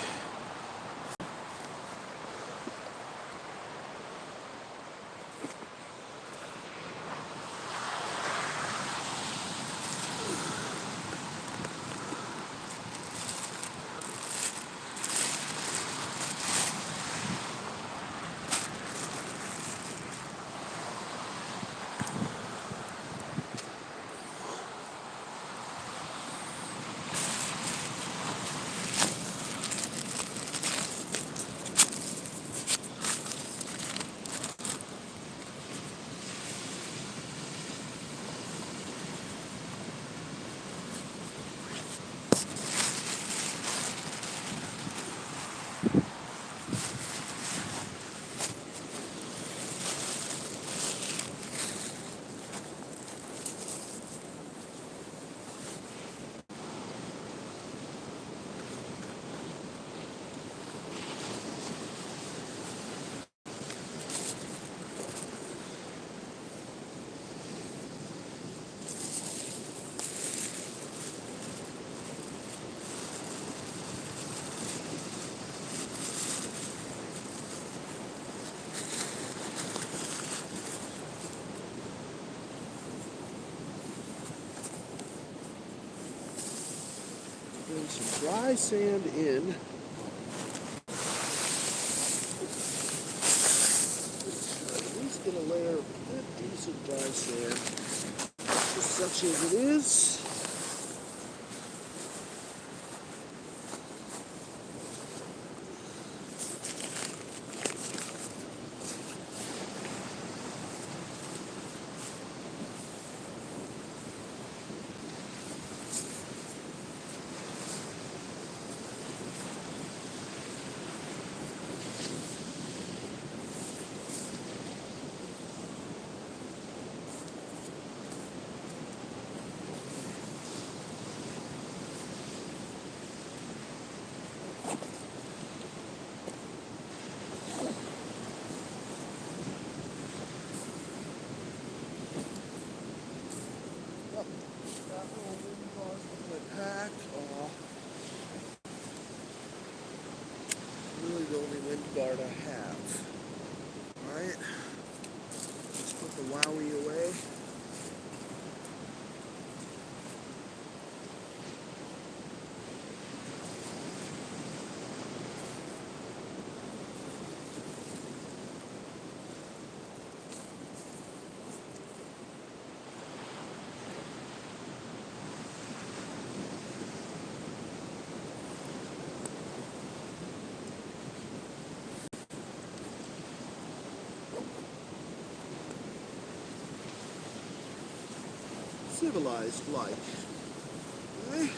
Bring some dry sand in. At least get a layer of good, decent dry sand. Just such as it is. Really the only wind guard I have. Alright. Let's put the Wowie away. Civilized life. Okay.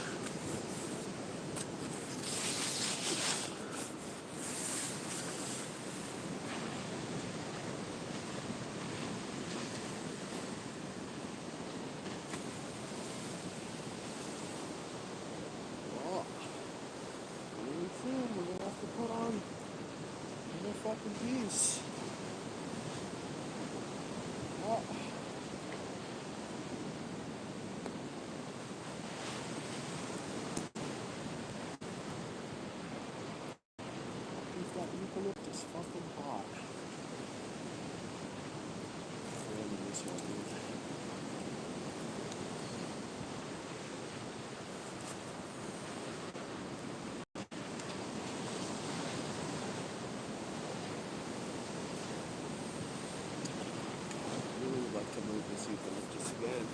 Oh. Really soon we're gonna have to put on another fucking piece. Oh. That eucalyptus fucking hot. This one, see if I can look this again.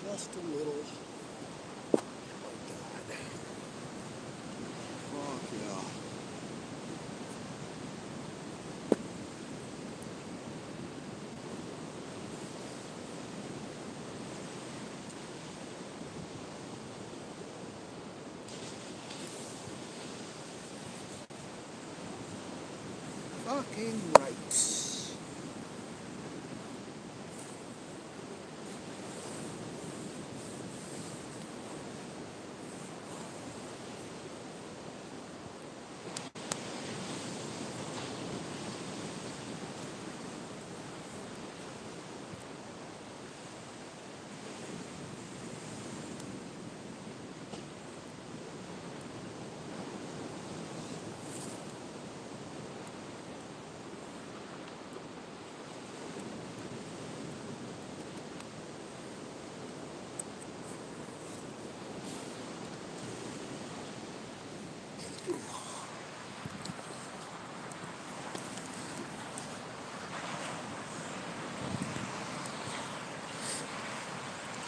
Just a little. Oh my God. Fuck yeah. Fucking right.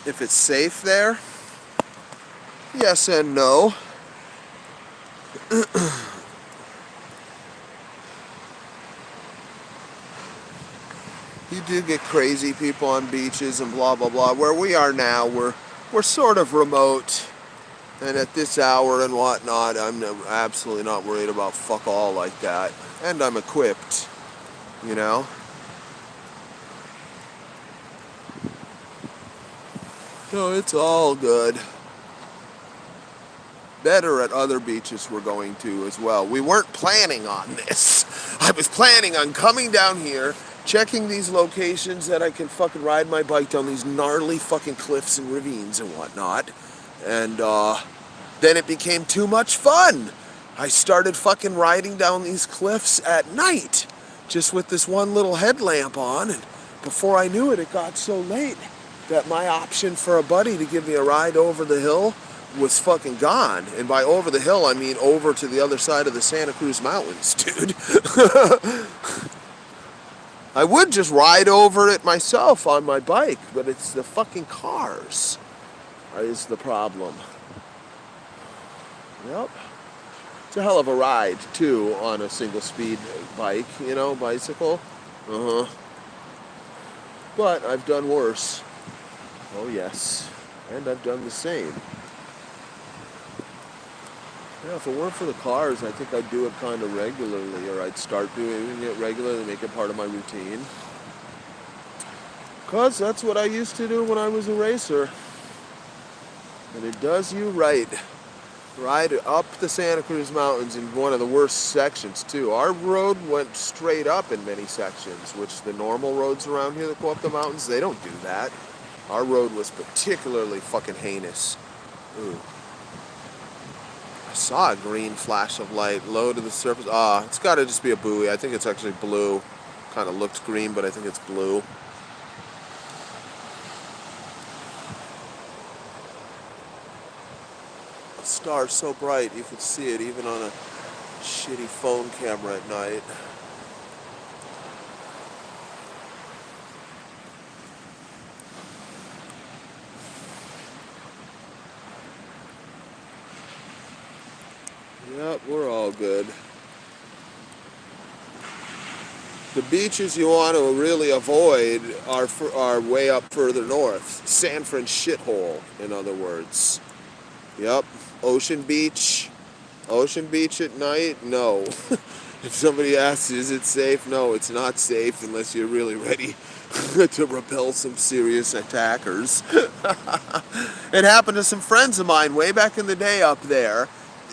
If it's safe there, yes and no. You do get crazy people on beaches and blah blah blah. Where we are now, we're sort of remote, and at this hour and whatnot, I'm absolutely not worried about fuck all like that, and I'm equipped, you know. So it's all good. Better at other beaches we're going to as well. We weren't planning on this. I was planning on coming down here, checking these locations that I can fucking ride my bike down these gnarly fucking cliffs and ravines and whatnot. And then it became too much fun. I started fucking riding down these cliffs at night, just with this one little headlamp on, and before I knew it, it got so late that my option for a buddy to give me a ride over the hill was fucking gone. And by over the hill, I mean over to the other side of the Santa Cruz Mountains, dude. I would just ride over it myself on my bike, but it's the fucking cars is the problem. Yep. It's a hell of a ride, too, on a single-speed bike, you know, bicycle. But I've done worse. Oh, yes. And I've done the same. Yeah, if it weren't for the cars, I think I'd do it kind of regularly, or I'd start doing it regularly, make it part of my routine. Because that's what I used to do when I was a racer. And it does you right. Ride up the Santa Cruz Mountains in one of the worst sections, too. Our road went straight up in many sections, which the normal roads around here that go up the mountains, they don't do that. Our road was particularly fucking heinous. Ooh. I saw a green flash of light low to the surface. It's got to just be a buoy. I think it's actually blue. Kind of looked green, but I think it's blue. The star's so bright you could see it even on a shitty phone camera at night. Yep, we're all good. The beaches you want to really avoid are way up further north. San Fran shithole, in other words. Yep, Ocean Beach. Ocean Beach at night? No. If somebody asks, is it safe? No, it's not safe unless you're really ready to repel some serious attackers. It happened to some friends of mine way back in the day up there.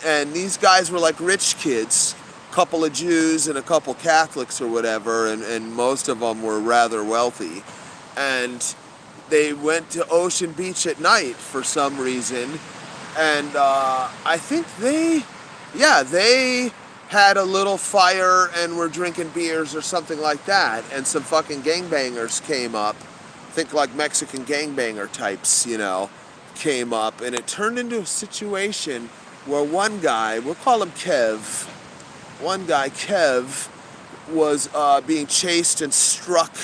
And these guys were like rich kids, a couple of Jews and a couple Catholics or whatever, and most of them were rather wealthy. And they went to Ocean Beach at night for some reason, and I think they had a little fire and were drinking beers or something like that, and some fucking gangbangers came up, think like Mexican gangbanger types, you know, came up, and it turned into a situation where one guy, we'll call him Kev, was being chased and struck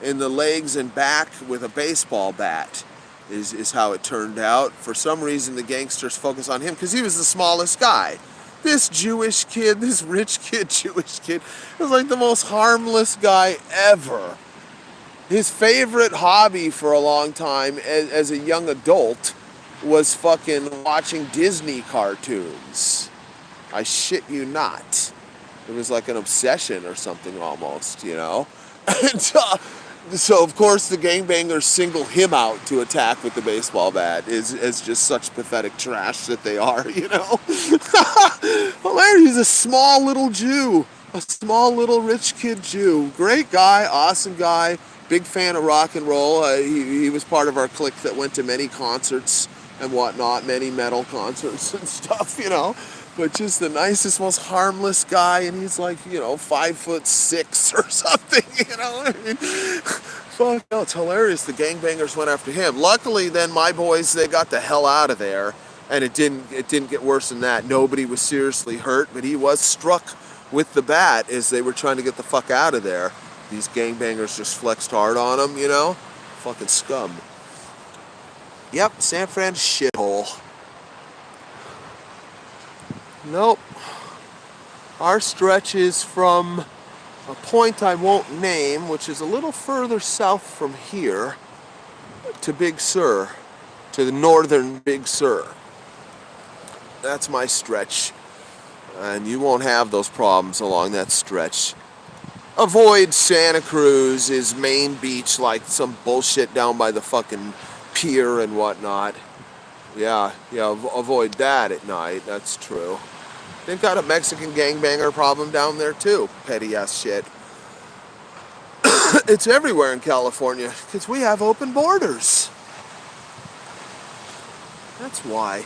in the legs and back with a baseball bat, is how it turned out. For some reason, the gangsters focus on him because he was the smallest guy. This Jewish kid, this rich kid, Jewish kid, was like the most harmless guy ever. His favorite hobby for a long time as a young adult was fucking watching Disney cartoons. I shit you not. It was like an obsession or something almost, you know? And so, of course, the gangbangers single him out to attack with the baseball bat as just such pathetic trash that they are, you know? Hilarious. He's a small little Jew. A small little rich kid Jew. Great guy, awesome guy, big fan of rock and roll. He was part of our clique that went to many concerts and whatnot, many metal concerts and stuff, you know? But just the nicest, most harmless guy, and he's like, you know, 5'6" or something, you know? I mean, fuck no, it's hilarious. The gangbangers went after him. Luckily, then my boys, they got the hell out of there, and it didn't get worse than that. Nobody was seriously hurt, but he was struck with the bat as they were trying to get the fuck out of there. These gangbangers just flexed hard on him, you know? Fucking scum. Yep, San Fran shithole. Nope. Our stretch is from a point I won't name, which is a little further south from here, to Big Sur, to the northern Big Sur. That's my stretch. And you won't have those problems along that stretch. Avoid Santa Cruz's main beach like some bullshit down by the fucking pier and whatnot. Yeah, avoid that at night, that's true. They've got a Mexican gangbanger problem down there too, petty ass shit. It's everywhere in California, because we have open borders. That's why.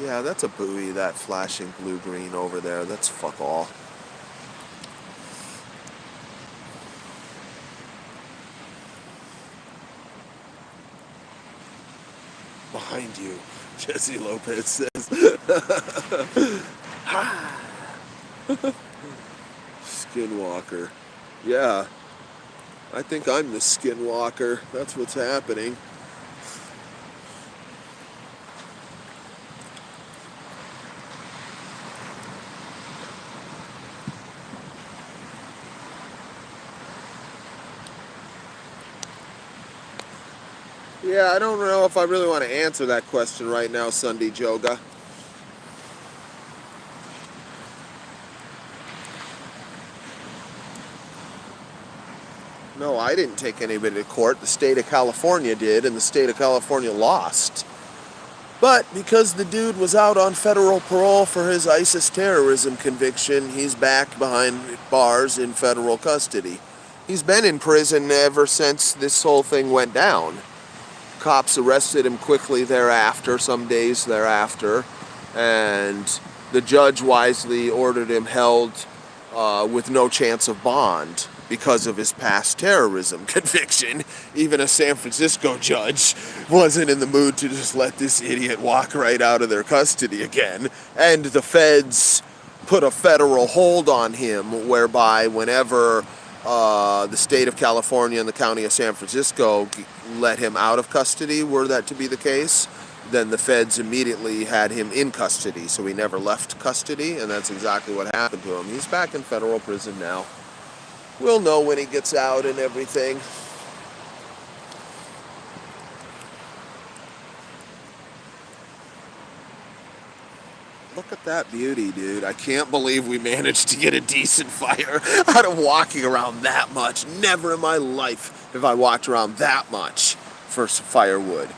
Yeah, that's a buoy, that flashing blue-green over there. That's fuck all. Behind you, Jesse Lopez says. Skinwalker. Yeah, I think I'm the Skinwalker. That's what's happening. Yeah, I don't know if I really want to answer that question right now, Sunday Joga. No, I didn't take anybody to court. The state of California did, and the state of California lost. But because the dude was out on federal parole for his ISIS terrorism conviction, he's back behind bars in federal custody. He's been in prison ever since this whole thing went down. Cops arrested him quickly thereafter, some days thereafter, and the judge wisely ordered him held with no chance of bond because of his past terrorism conviction. Even a San Francisco judge wasn't in the mood to just let this idiot walk right out of their custody again. And the feds put a federal hold on him, whereby whenever the state of California and the county of San Francisco let him out of custody, were that to be the case, then the feds immediately had him in custody, so he never left custody, and that's exactly what happened to him. He's back in federal prison now. We'll know when he gets out and everything. Look at that beauty, dude. I can't believe we managed to get a decent fire out of walking around that much. Never in my life have I walked around that much for firewood.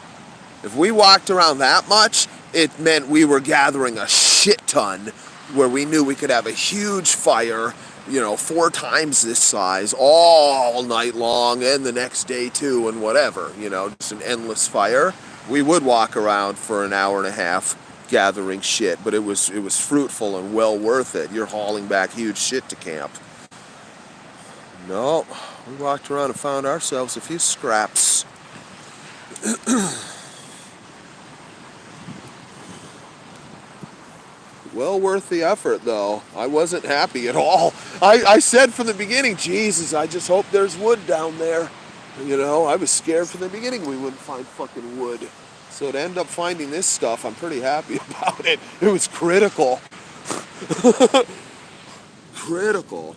If we walked around that much, it meant we were gathering a shit ton where we knew we could have a huge fire, 4 times this size all night long and the next day too and whatever, just an endless fire. We would walk around for an hour and a half gathering shit, but it was fruitful and well worth it. You're hauling back huge shit to camp. No, we walked around and found ourselves a few scraps. Well worth the effort, though. I wasn't happy at all. I said from the beginning, Jesus, I just hope there's wood down there. You know, I was scared from the beginning we wouldn't find fucking wood. So to end up finding this stuff, I'm pretty happy about it. It was critical. Critical.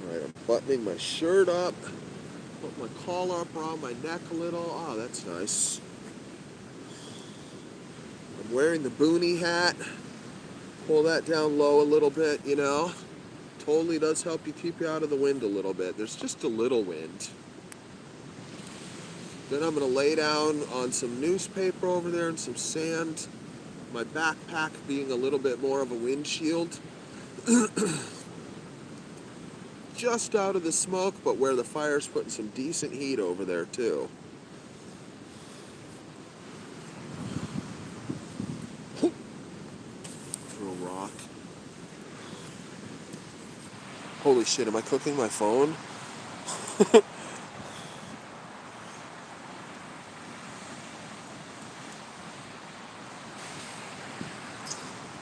Alright, I'm buttoning my shirt up. Put my collar up around my neck a little. Oh, that's nice. I'm wearing the boonie hat. Pull that down low a little bit, you know. Totally does help you keep you out of the wind a little bit. There's just a little wind. Then I'm going to lay down on some newspaper over there and some sand. My backpack being a little bit more of a windshield. Just out of the smoke, but where the fire's putting some decent heat over there too. Throw a rock. Holy shit, am I cooking my phone?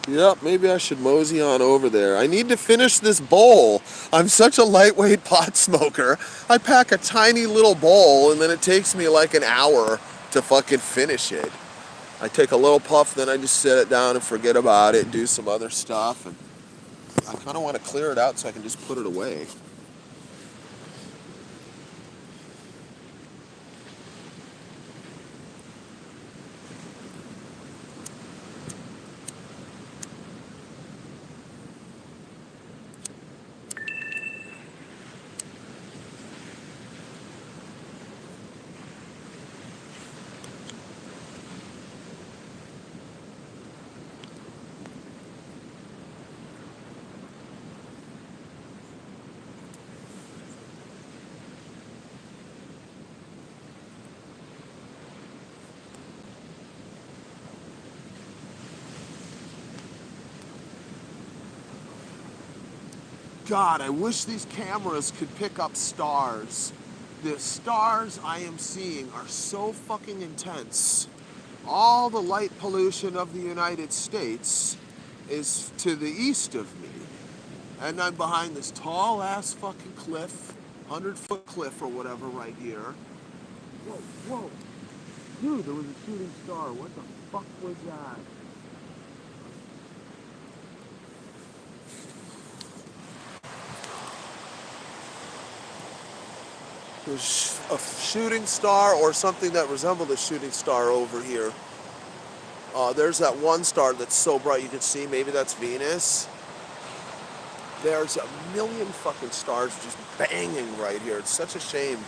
Yep, maybe I should mosey on over there. I need to finish this bowl. I'm such a lightweight pot smoker. I pack a tiny little bowl and then it takes me like an hour to fucking finish it. I take a little puff, then I just set it down and forget about it, do some other stuff. And I kind of want to clear it out so I can just put it away. God, I wish these cameras could pick up stars. The stars I am seeing are so fucking intense. All the light pollution of the United States is to the east of me. And I'm behind this tall ass fucking cliff, 100-foot cliff or whatever right here. Whoa, whoa. Dude, there was a shooting star. What the fuck was that? There's a shooting star or something that resembled a shooting star over here. There's that one star that's so bright you can see. Maybe that's Venus. There's a million fucking stars just banging right here. It's such a shame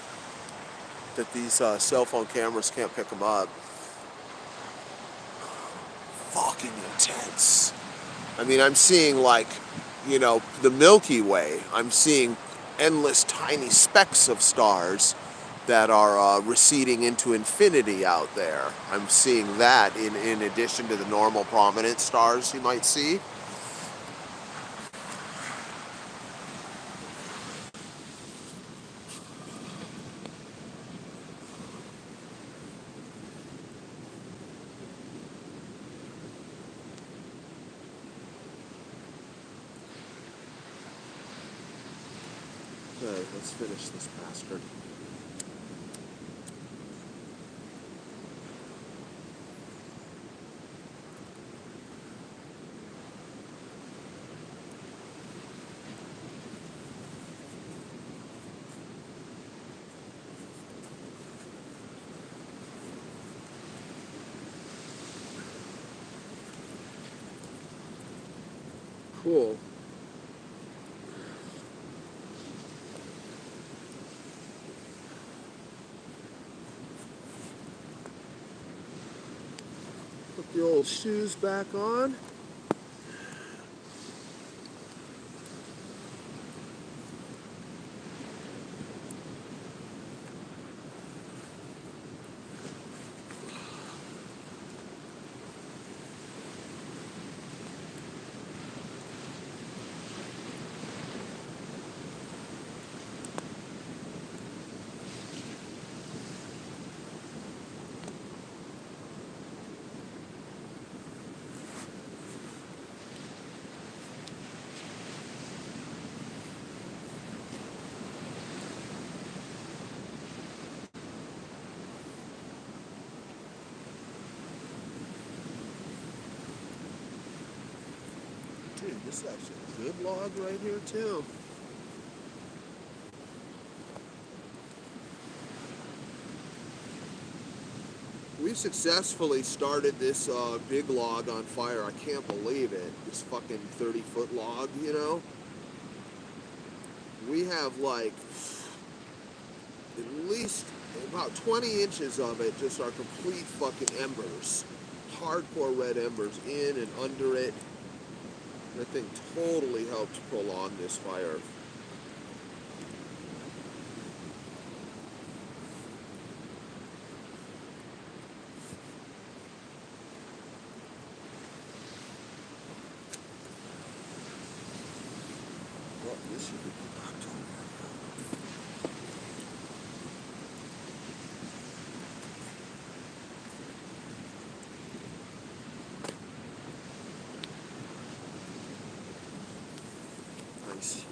that these cell phone cameras can't pick them up. Fucking intense. I mean, I'm seeing like, you know, the Milky Way. I'm seeing endless tiny specks of stars that are receding into infinity out there. I'm seeing that in addition to the normal prominent stars you might see. Okay, let's finish this bastard. Cool. Put the old shoes back on. Dude, this is actually a good log right here too. We've successfully started this big log on fire. I can't believe it. This fucking 30-foot log, you know? We have like at least about 20 inches of it just are complete fucking embers. Hardcore red embers in and under it. That thing totally helped prolong this fire. Well, this should be October. Nice.